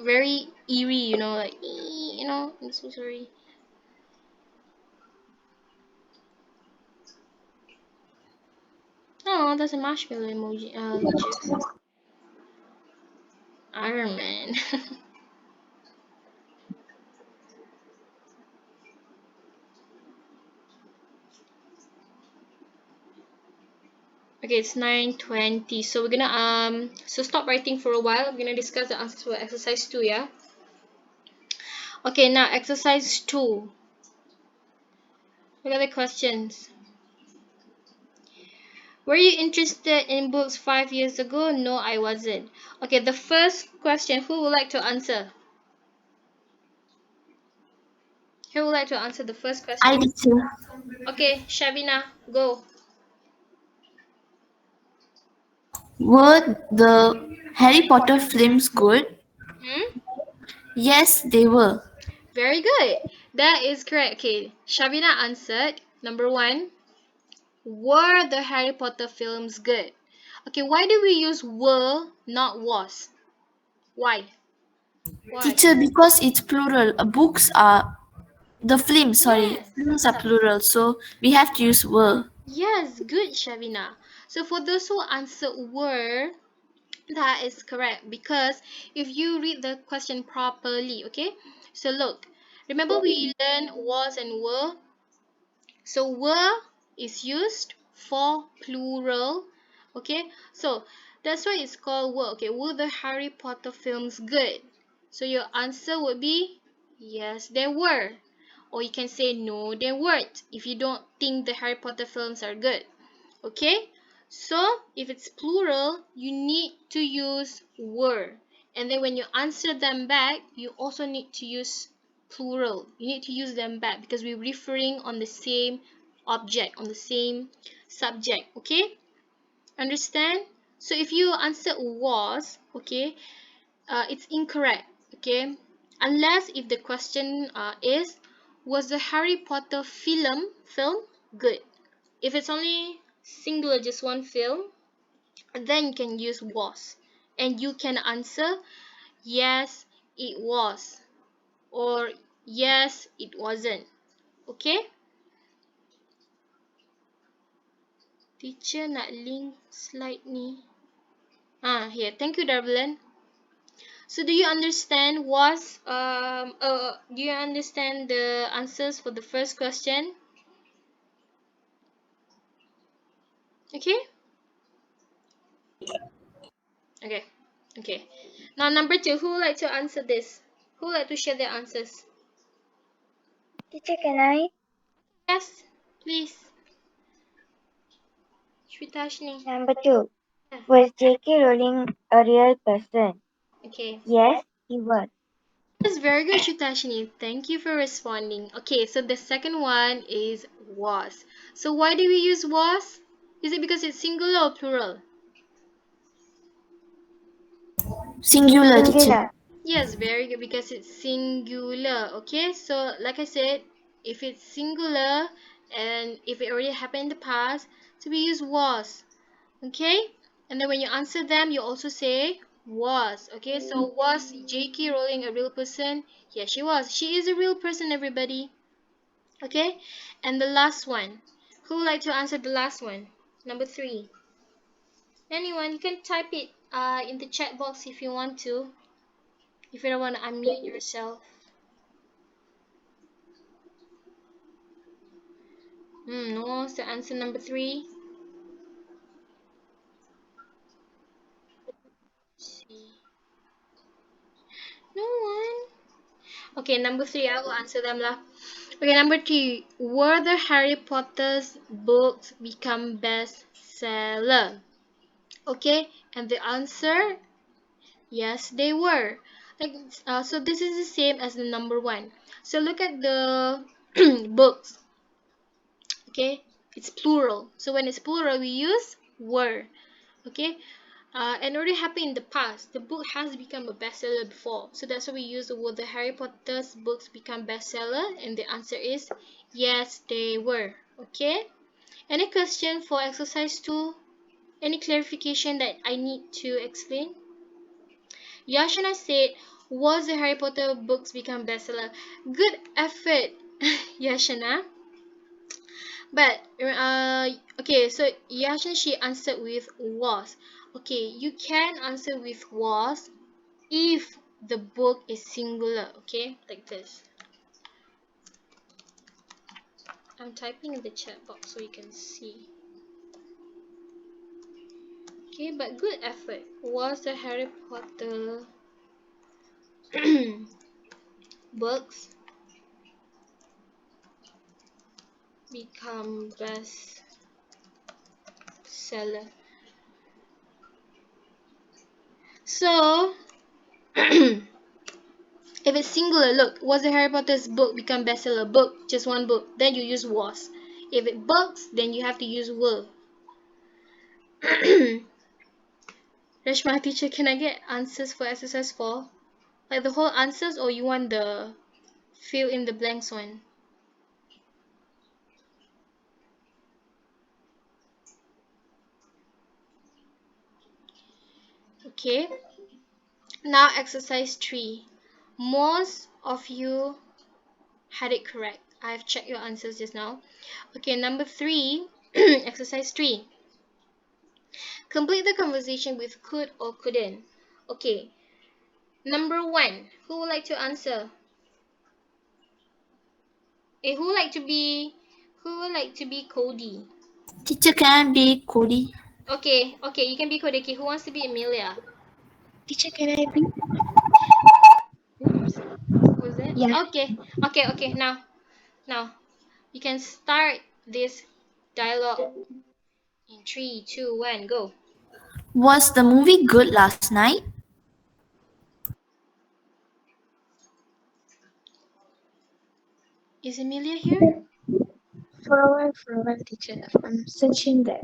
very eerie, like I'm so sorry. Oh, that's a marshmallow emoji. GIF. Iron Man. Okay, it's 9:20. So we're gonna so stop writing for a while. We're gonna discuss the answers for exercise 2, yeah? Okay, now exercise 2. Look at the questions. Were you interested in books 5 years ago? No, I wasn't. Okay, the first question, who would like to answer? Who would like to answer the first question? I did too. Okay, Shavina, go. Were the Harry Potter films good? Hmm? Yes, they were. Very good. That is correct. Okay, Shavina answered. Number 1. Were the Harry Potter films good? Okay, why do we use were, not was? Why? Teacher, because it's plural. Books are the films. Sorry, Yes. films are plural, so we have to use were. Yes, good, Shavina. So for those who answered were, that is correct because if you read the question properly, okay? So look, remember we learned was and were. So were is used for plural, okay? So that's why it's called were. Okay, were the Harry Potter films good? So your answer would be yes, they were. Or you can say no, they weren't if you don't think the Harry Potter films are good. Okay? So if it's plural, you need to use were. And then when you answer them back, you also need to use plural. You need to use them back because we're referring on the same object, on the same subject. Okay? Understand? So if you answer was, okay, it's incorrect. Okay? Unless if the question is, was the Harry Potter film good? If it's only singular, just one film, then you can use was. And you can answer, yes, it was. Or yes, it wasn't. Okay? Teacher nak link slide ni. Here. Thank you, Darvelen. So do you understand do you understand the answers for the first question? Okay? Okay. Okay. Now number 2, who would like to answer this? Who would like to share their answers? Teacher, can I? Yes, please. Shwitashni. Number 2. Yeah. Was J.K. Rowling a real person? Okay. Yes, he was. Yes, very good, Shutashini. Thank you for responding. Okay, so the second one is was. So why do we use was? Is it because it's singular or plural? Singular, teacher. Singular. Yes, very good because it's singular. Okay, so like I said, if it's singular and if it already happened in the past, so we use was. Okay, and then when you answer them, you also say was. Okay, so was J.K. Rowling a real person? Yes, she was. She is a real person, everybody. Okay, and the last one. Who would like to answer the last one? Number 3. Anyone? You can type it in the chat box if you want to. If you don't want to unmute yourself. No one wants to answer number 3. See. No one. Okay, number 3. I will answer them lah. Okay, number 2. Were the Harry Potter's books become bestseller? Okay, and the answer, yes, they were. Like, so this is the same as the number 1. So look at the books. Okay, it's plural. So when it's plural, we use were. Okay, and already happened in the past. The book has become a bestseller before. So that's why we use the word the Harry Potter's books become bestseller. And the answer is yes, they were. Okay. Any question for exercise 2? Any clarification that I need to explain? Yashana said, was the Harry Potter books become bestseller? Good effort, Yashana. But okay, so Yashana, she answered with was. Okay, you can answer with was if the book is singular. Okay, like this. I'm typing in the chat box so you can see. Okay, but good effort. Was the Harry Potter books become bestseller? So if it's singular, look, was the Harry Potter's book become bestseller? Book, just one book. Then you use was. If it books, then you have to use were. Reshma teacher, can I get answers for exercise 4? Like the whole answers, or you want the fill in the blanks one? Okay. Now exercise 3. Most of you had it correct. I've checked your answers just now. Okay, number 3, exercise 3. Complete the conversation with could or couldn't. Okay, number 1. Who would like to answer? Who would like to be? Who would like to be Cody? Teacher, can I be Cody? Okay, you can be Cody. Okay, who wants to be Amelia? Teacher, can I be? Oops, was it? Yeah. Okay. Now, you can start this dialogue in 3, 2, 1, go. Was the movie good last night? Is Amelia here? For a while, teacher. I'm searching that.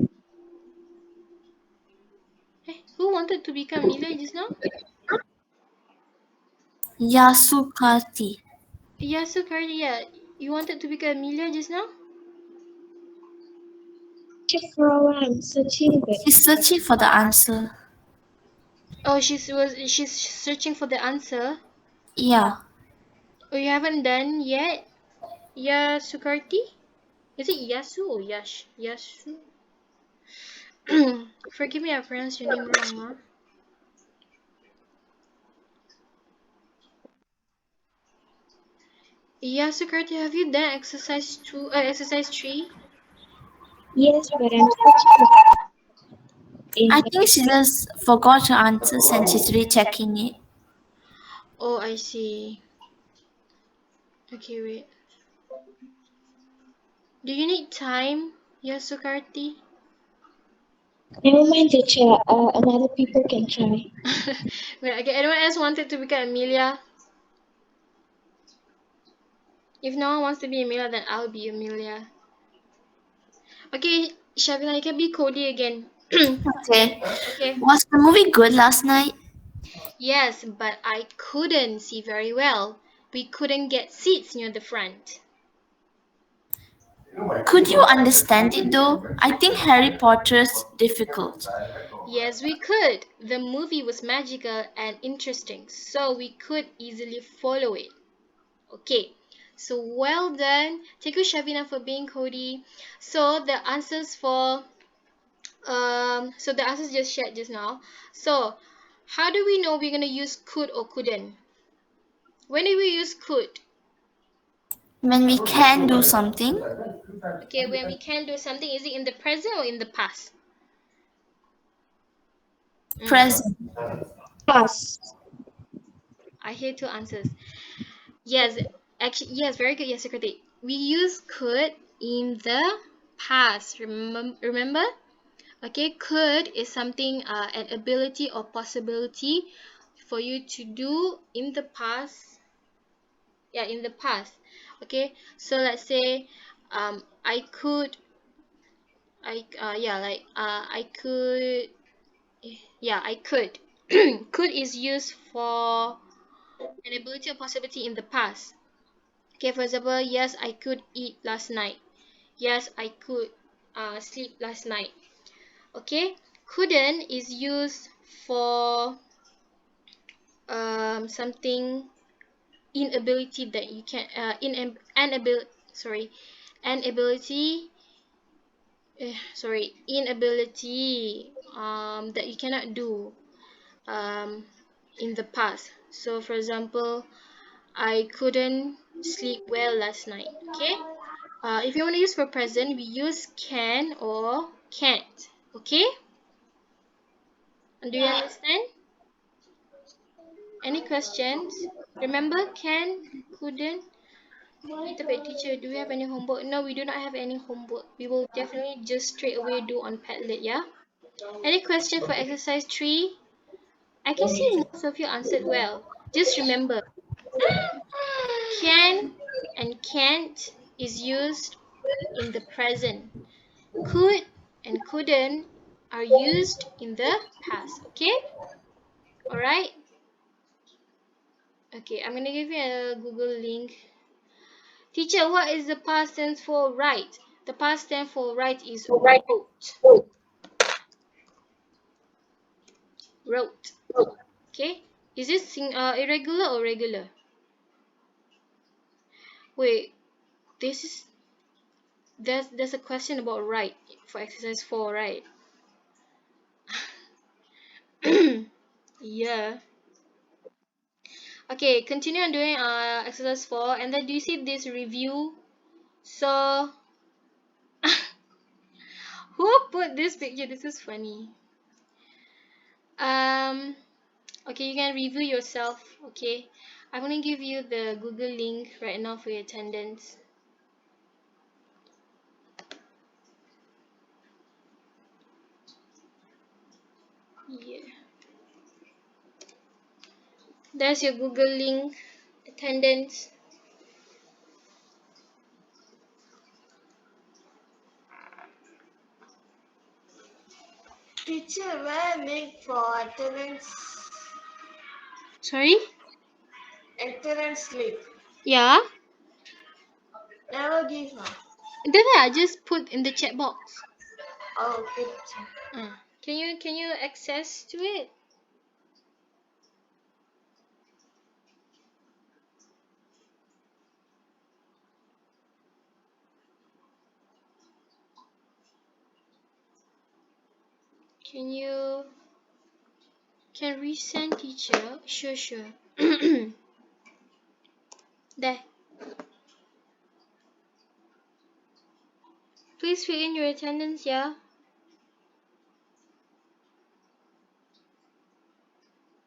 Who wanted to become Amelia just now? Yasukati. Yasukaria, you wanted to become Amelia just now? Teacher, for a while, I'm searching that. She's searching for the answer. Oh, she's searching for the answer. Yeah. Oh, you haven't done yet? Yasukarti? Is it Yasu or Yash? Yasu? Forgive me, I pronounced your name wrong, huh? Yasukarti, have you done exercise 2? Exercise 3? Yes, but I'm searching in I think she just forgot her answers and she's rechecking it. Oh, I see. Okay, wait. Do you need time, Yasukarti? Never mind, teacher. Another people can try. Wait, okay, anyone else wanted to become Amelia? If no one wants to be Amelia, then I'll be Amelia. Okay, Shavina, you can be Cody again. Okay. Okay. Was the movie good last night? Yes, but I couldn't see very well. We couldn't get seats near the front. Could you understand it though? I think Harry Potter's difficult. Yes, we could. The movie was magical and interesting, so we could easily follow it. Okay, so well done. Thank you, Shavina, for being Cody. So the answers for so the answers just shared just now. So how do we know we're gonna use could or couldn't? When do we use could? When we can do something, Okay, when we can do something, is it in the present or in the past? present. Plus. I hear two answers. Yes, actually, yes, very good. Yes, secretary. We use could in the past. Remember? Okay, could is something, an ability or possibility for you to do in the past. Yeah, in the past. Okay, so let's say, I could, yeah, like, I could, yeah, I could. Could is used for an ability or possibility in the past. Okay, for example, yes, I could eat last night. Yes, I could sleep last night. Okay, couldn't is used for something inability that you can in an ability, sorry, an ability, sorry, inability that you cannot do um in the past. So for example, I couldn't sleep well last night. Okay, if you want to use for present, we use can or can't. Okay, do you understand? Any questions? Remember, can, couldn't. Kita baik teacher, do we have any homework? No, we do not have any homework. We will definitely just straight away do on Padlet, yeah? Any question for exercise 3? I can see most of you answered well. Just remember, can and can't is used in the present. Could and couldn't are used in the past, okay? Alright? Okay, I'm gonna give you a Google link. Teacher, what is the past tense for right? The past tense for right is wrote. Wrote. Okay? Is this irregular or regular? Wait, this is there's a question about right for exercise 4, right? Yeah. Okay, continue on doing exercise 4, and then do you see this review? So who put this picture? This is funny. Okay, you can review yourself. Okay, I'm gonna give you the Google link right now for your attendance. Yeah, there's your Google link, attendance. Teacher, where link for attendance? Sorry? Attendance link. Yeah? Never give her. Then I just put in the chat box. Oh, okay, teacher. Can you access to it? Can resend teacher? Sure. There. Please fill in your attendance, yeah?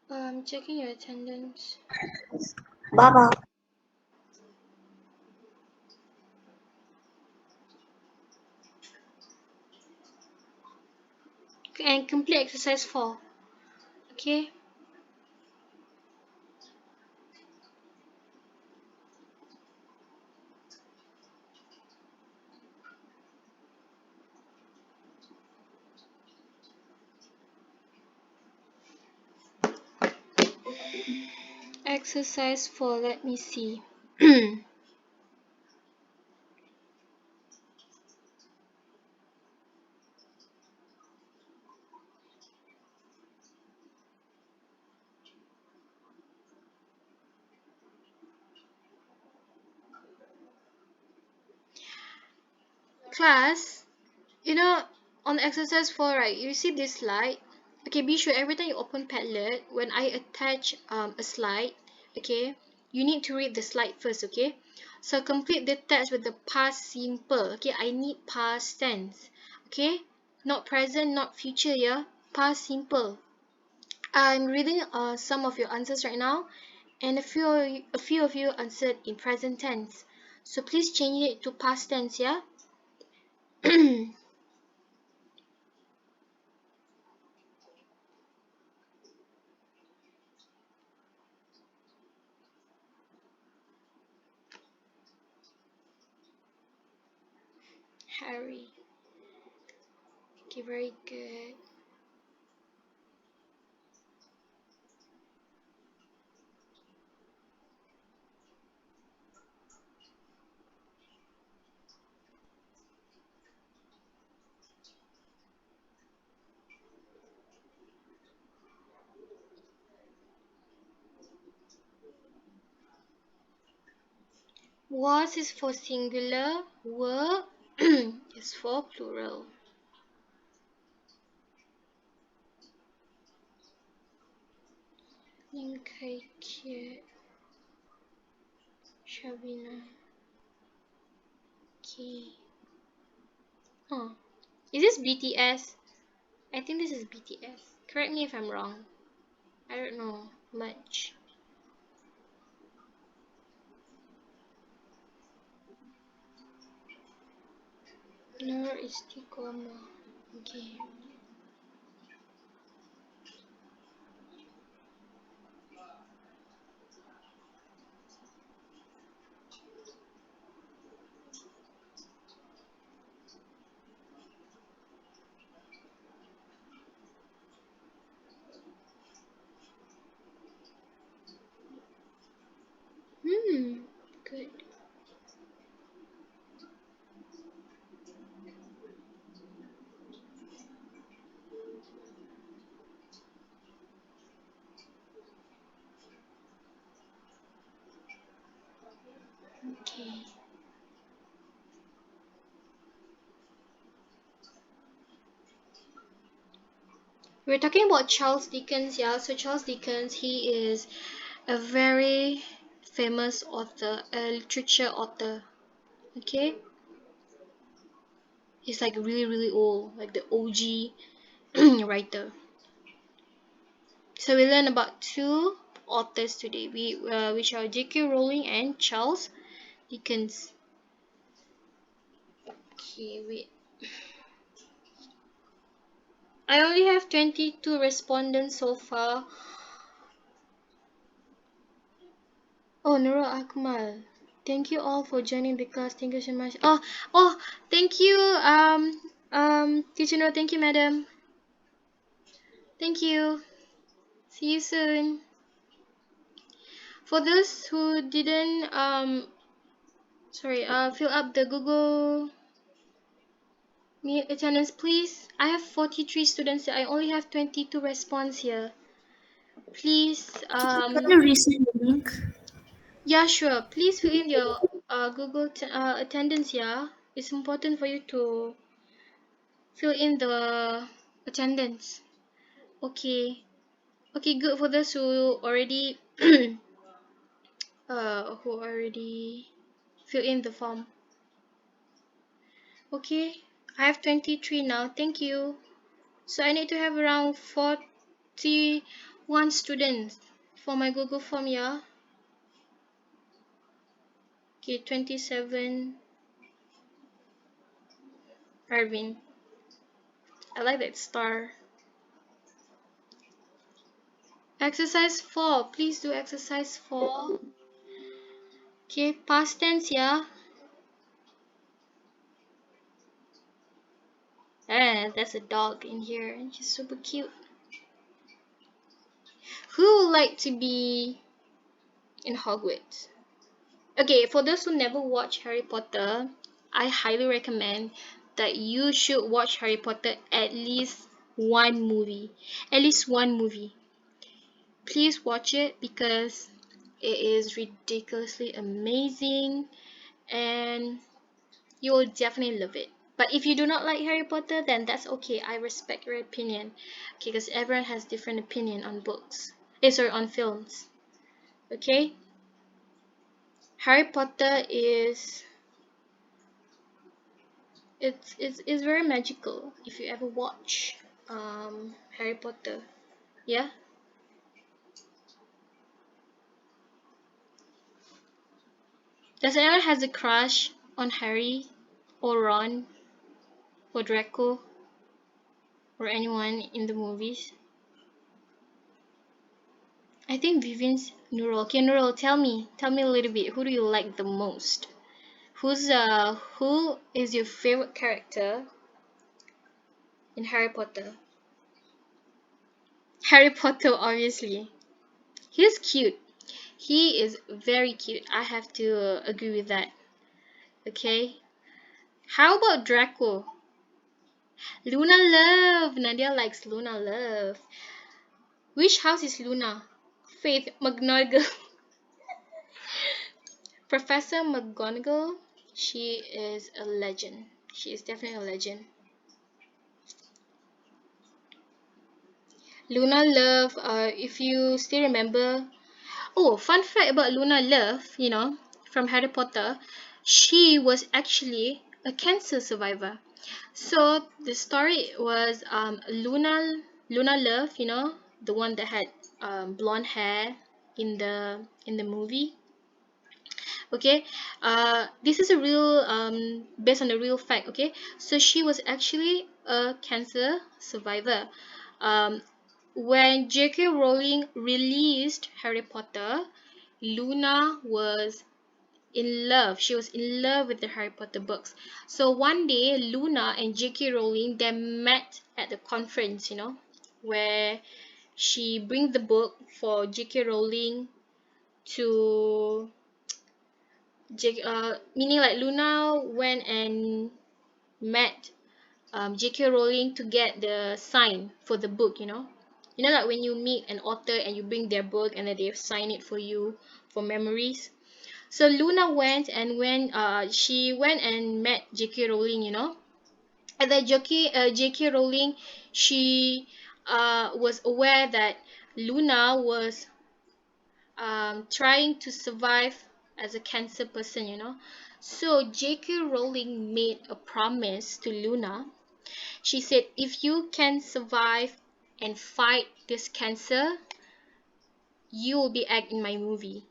I'm checking your attendance. Baba. And complete exercise 4. Okay? exercise 4, let me see. Class, you know, on exercise 4, right, you see this slide. Okay, be sure every time you open Padlet, when I attach a slide, okay, you need to read the slide first, okay? So complete the text with the past simple. Okay, I need past tense. Okay, not present, not future, yeah, past simple. I'm reading some of your answers right now, and a few of you answered in present tense. So please change it to past tense, yeah? Harry. Okay, very good. Was is for singular, were is for plural. Okay, Shabina. Okay. Oh, is this BTS? I think this is BTS. Correct me if I'm wrong. I don't know much. Nur Istiqomah. Okay. Good. Okay. We're talking about Charles Dickens, yeah. So Charles Dickens, he is a very famous author, a literature author. Okay, he's like really, really old, like the OG writer. So we learn about two authors today, which are J.K. Rowling and Charles Dickens. Okay, wait. I only have 22 respondents so far. Oh, Nurul Akmal. Thank you all for joining the class. Thank you so much. Oh, thank you, Teacher Nur. Thank you, madam. Thank you. See you soon. For those who didn't, fill up the Google Meet attendance, please. I have 43 students. I only have 22 response here. Please, Can you resend the link? yeah, sure. Please fill in your Google attendance. Yeah, it's important for you to fill in the attendance. Okay. Okay, good for those who already who already fill in the form. Okay. I have 23 now. Thank you. So I need to have around 41 students for my Google form, yeah. Okay, 27 Arvin. I like that star. Exercise 4. Please do exercise 4. Okay, past tense, yeah. There's a dog in here and she's super cute. Who would like to be in Hogwarts. Okay, for those who never watch Harry Potter, I highly recommend that you should watch Harry Potter at least one movie. At least one movie. Please watch it because it is ridiculously amazing and you will definitely love it. But if you do not like Harry Potter, then that's okay. I respect your opinion. Okay, because everyone has different opinion on books. Sorry, on films. Okay? Harry Potter is it's very magical if you ever watch Harry Potter. Yeah? Does anyone has a crush on Harry or Ron or Draco or anyone in the movies? I think Vivian's Nurul. Okay, Nurul, tell me a little bit. Who do you like the most? Who is your favorite character in Harry Potter? Harry Potter, obviously. He's cute. He is very cute. I have to agree with that. Okay. How about Draco? Luna Love. Nadia likes Luna Love. Which house is Luna? Faith McGonagall. Professor McGonagall. She is a legend. She is definitely a legend. Luna Love, if you still remember. Oh, fun fact about Luna Love, from Harry Potter. She was actually a cancer survivor. So the story was Luna Love, the one that had blonde hair in the movie. Okay, this is a real based on a real fact. Okay, so she was actually a cancer survivor. Um, when J.K. Rowling released Harry Potter, Luna was in love. She was in love with the Harry Potter books. So one day, Luna and J.K. Rowling they met at the conference, where she brings the book for J.K. Rowling to meaning like Luna went and met J.K. Rowling to get the sign for the book, like when you meet an author and you bring their book and then they sign it for you for memories. So Luna went and when she went and met J.K. Rowling, and then J.K. Rowling, she was aware that Luna was trying to survive as a cancer person, So J.K. Rowling made a promise to Luna. She said, if you can survive and fight this cancer, you will be act in my movie,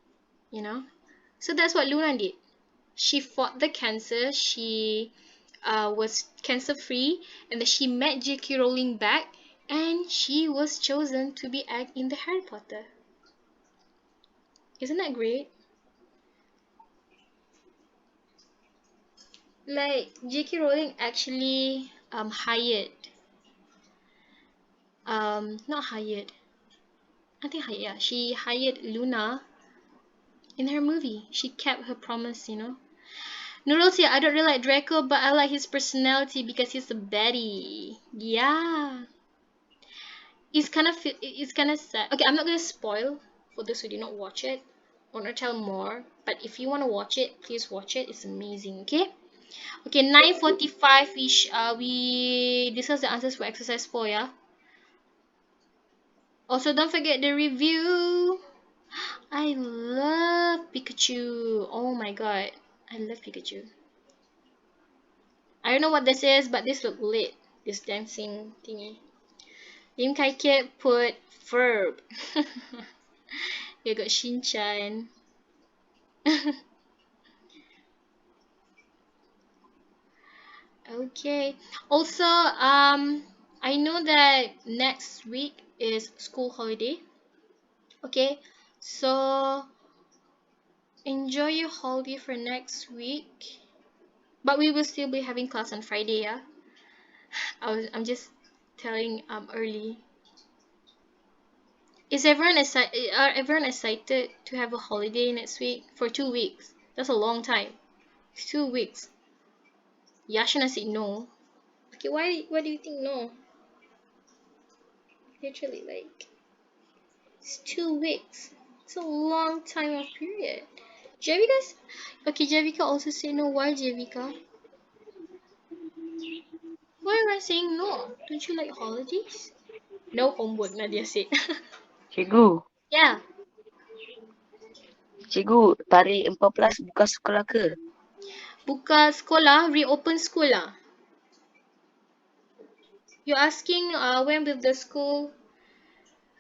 So that's what Luna did. She fought the cancer. She was cancer free, and then she met J.K. Rowling back, and she was chosen to be act in the Harry Potter. Isn't that great? Like J.K. Rowling actually hired not hired I think hired yeah she hired Luna in her movie. She kept her promise, Nurul said, I don't really like Draco, but I like his personality because he's a baddie. Yeah. It's kind of sad. Okay, I'm not gonna spoil for those who did not watch it. I want to tell more, but if you want to watch it, please watch it. It's amazing. Okay, 9:45 we discuss the answers for exercise 4, yeah. Also, don't forget the review. I love Pikachu. Oh my god, I love Pikachu. I don't know what this is, but this look lit. This dancing thingy. Lim Kai Kiat put verb. You got Shinchan. Okay. Also, I know that next week is school holiday. Okay, so enjoy your holiday for next week. But we will still be having class on Friday, yeah. I'm just telling early. Is everyone are everyone excited to have a holiday next week for 2 weeks? That's a long time. It's 2 weeks. Yashina said no. Okay, why do you think no? Literally, like, it's 2 weeks. It's a long time of period. Javika, okay, Javika also said no. Why, Javika? Why am I saying no? Don't you like holidays? No homework, Nadia said. Cikgu, Yeah. cikgu, tarik 14 buka sekolah ke? Buka sekolah, reopen school lah. You're asking when will the school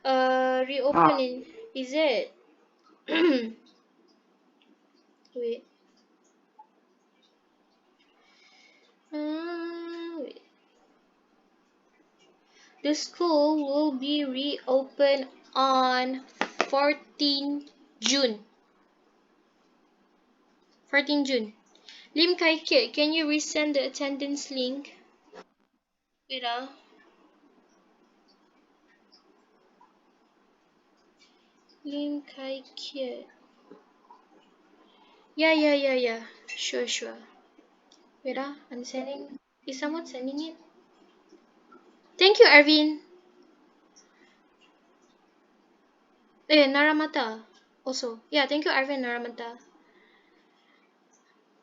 Ha, reopening? Is it? Wait. Wait. The school will be reopened on 14 June. 14 June. Lim Kai Kiat, can you resend the attendance link? Wait Lim Kai Kiat. Yeah. Sure. Wait I'm sending. Is someone sending it? Thank you, Arvin. Naramata. Also. Yeah, thank you, Arvin Naramata.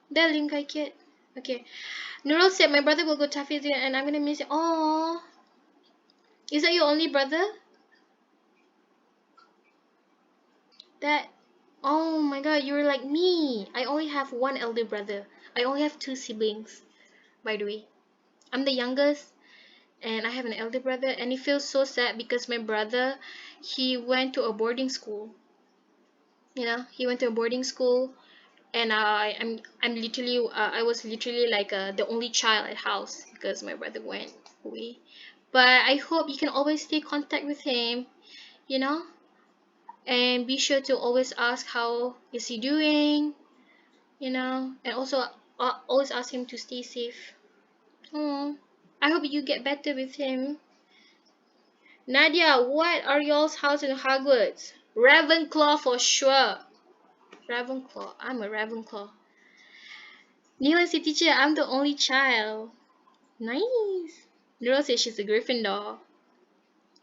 There, Lim Kai Kiat. Okay. Nurul said my brother will go Tafiz and I'm gonna miss it. Oh, is that your only brother? That. Oh my god, you're like me. I only have one elder brother. I only have 2 siblings, by the way. I'm the youngest and I have an elder brother and it feels so sad because my brother, he went to a boarding school. You know, he went to a boarding school and I'm literally I was literally like the only child at house because my brother went away. But I hope you can always stay contact with him, you know, and be sure to always ask how is he doing, you know, and also always ask him to stay safe. Oh, I hope you get better with him. Nadia, what are y'all's house in Hogwarts? Ravenclaw for sure. Ravenclaw. I'm a Ravenclaw. Neil is a teacher. I'm the only child. Nice. Nurul says she's a Gryffindor.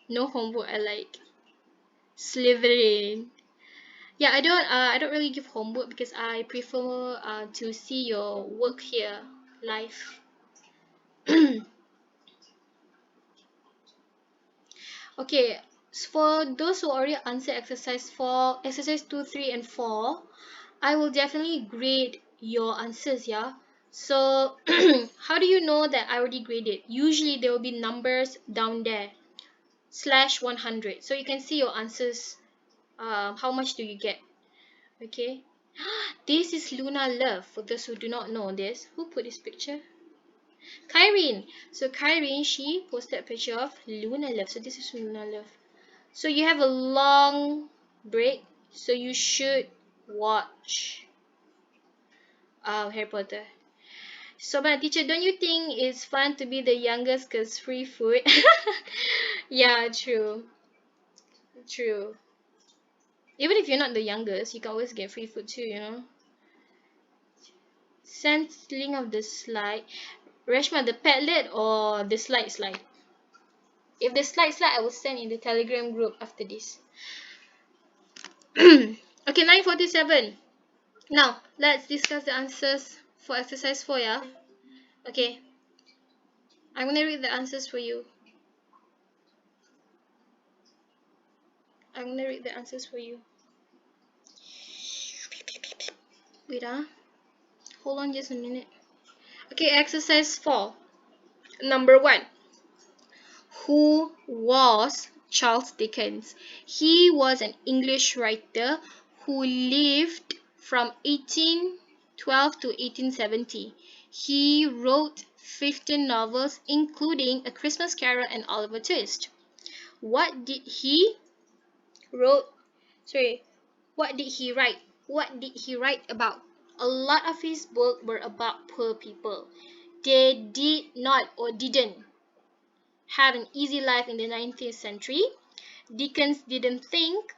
No homework. I like Slytherin. Yeah, I don't really give homework because I prefer to see your work here live. Okay, so for those who already answered exercise 4, exercise 2, 3 and 4, I will definitely grade your answers, yeah? So how do you know that I already graded? Usually there will be numbers down there /100. So you can see your answers. How much do you get? Okay. This is Luna Love. For those who do not know this, who put this picture? Kyrene. So Kyrene, she posted a picture of Luna Love. So this is Luna Love. So you have a long break. So you should watch Harry Potter. So my teacher, don't you think it's fun to be the youngest cause free food? Yeah, true. Even if you're not the youngest, you can always get free food too, you know. Send link of the slide. Reshma, the Padlet or the slide? If the slide, I will send in the Telegram group after this. Okay, 9:47. Now, let's discuss the answers for exercise 4, yeah? Okay. I'm gonna read the answers for you. Wait, hold on just a minute. Okay, exercise 4. Number 1. Who was Charles Dickens? He was an English writer who lived from 1812 to 1870. He wrote 15 novels, including A Christmas Carol and Oliver Twist. What did he wrote? What did he write? What did he write about? A lot of his books were about poor people. They did not or didn't have an easy life in the 19th century. Dickens didn't think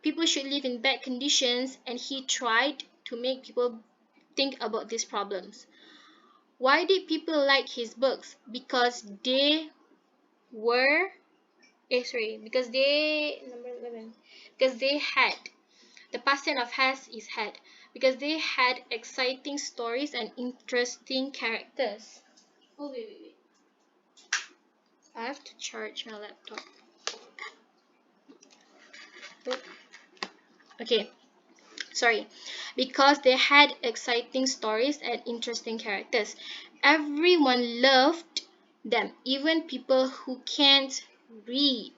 people should live in bad conditions, and he tried to make people think about these problems. Why did people like his books? Because they were because they number 11 because they had the past tense of has is had, because they had exciting stories and interesting characters. Oh, wait. I have to charge my laptop. Oh. Okay, sorry. Because they had exciting stories and interesting characters. Everyone loved them, even people who can't read.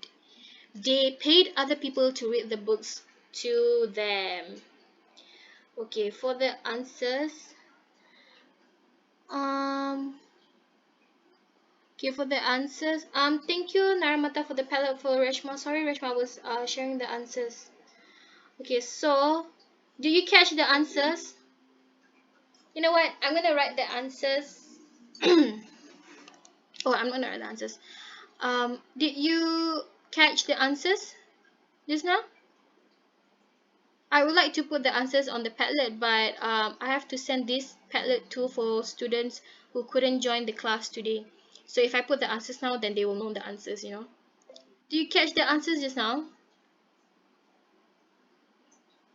They paid other people to read the books to them. Okay, for the answers, thank you Naramata for the palette for Reshma. Sorry Reshma, I was sharing the answers. Okay, so do you catch the answers? You know what? I'm gonna write the answers. Oh, I'm gonna write the answers. Did you catch the answers just now? I would like to put the answers on the Padlet, but I have to send this Padlet tool for students who couldn't join the class today. So if I put the answers now, then they will know the answers, you know. Do you catch the answers just now?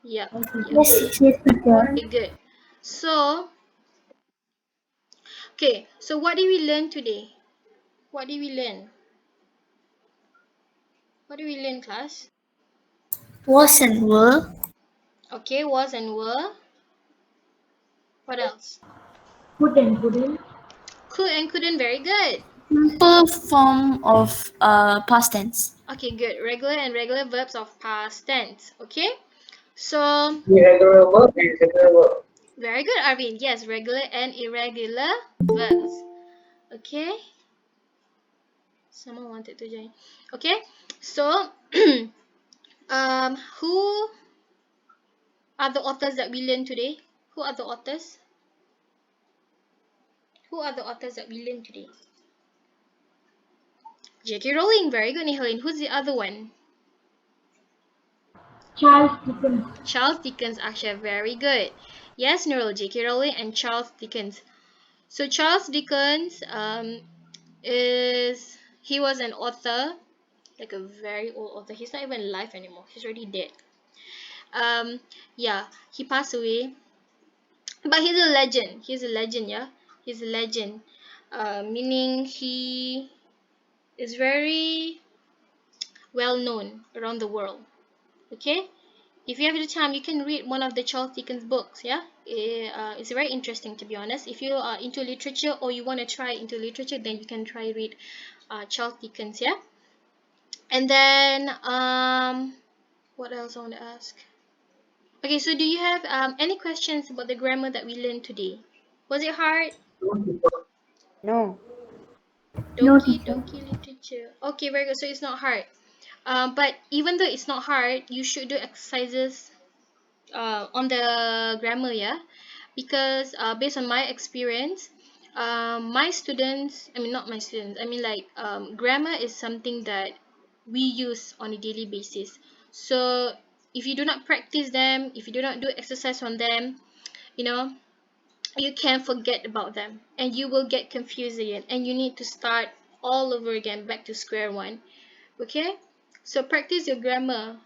Yeah. Yes, teacher. Okay, good. So, so what did we learn today? What did we learn? What did we learn, class? Was and were. Okay, was and were. What else? Could and couldn't. Could and couldn't, very good. Simple form of past tense. Okay, good. Regular and regular verbs of past tense. Okay? So, Irregular verb and regular verb. very good, Arvin. Yes, regular and irregular verbs. Okay? Someone wanted to join. Okay? So, who are the authors that we learned today? Who are the authors? Who are the authors that we learned today? J.K. Rowling. Very good, Nihalin. Who's the other one? Charles Dickens. Charles Dickens. Actually, very good. Yes, Nurul. J.K. Rowling and Charles Dickens. So Charles Dickens he was an author, like a very old author. He's not even alive anymore. He's already dead. Yeah, he passed away, but he's a legend. He's a legend, yeah. He's a legend, meaning he is very well known around the world. Okay, if you have the time, you can read one of the Charles Dickens books. Yeah, it's very interesting, to be honest. If you are into literature or you want to try into literature, then you can try read Charles Dickens. Yeah, and then what else I want to ask? Okay, so do you have any questions about the grammar that we learned today? Was it hard? No. Donkey literature. Okay, very good. So it's not hard. But even though it's not hard, you should do exercises on the grammar, yeah, because based on my experience, my students, I mean not my students, I mean like grammar is something that we use on a daily basis. So if you do not practice them, if you do not do exercise on them, you know, you can forget about them and you will get confused again, and you need to start all over again, back to square one. Okay, so practice your grammar.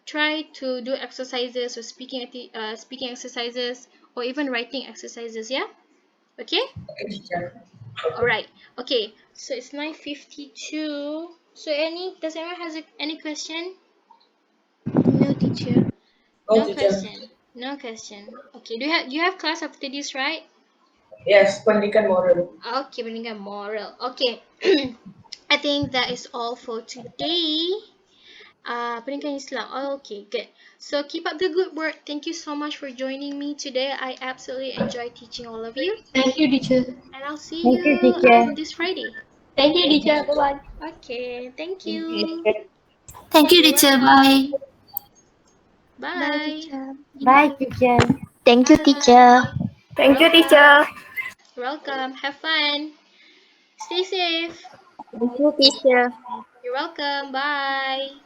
Try to do exercises or speaking exercises, or even writing exercises. Yeah. Okay. Okay, teacher. All right. Okay. So it's 9:52. So does anyone has any question? No, teacher. No, No teacher. question. No question. Okay. Do you have class after this, right? Yes, pendidikan moral. Okay, pendidikan moral. Okay. I think that is all for today. Pendidikan Islam. Oh, okay, good. So keep up the good work. Thank you so much for joining me today. I absolutely enjoyed teaching all of you. Thank you, teacher. And I'll see Thank you, you teacher. this Friday. Thank you, teacher. Bye-bye. Okay, thank you. Thank you, You're teacher. welcome. Bye. Bye, Bye. teacher. Bye, teacher. Thank you, Bye. teacher. Thank you, Welcome. teacher. You're welcome. Have fun. Stay safe. Thank you, teacher. You're welcome. Bye.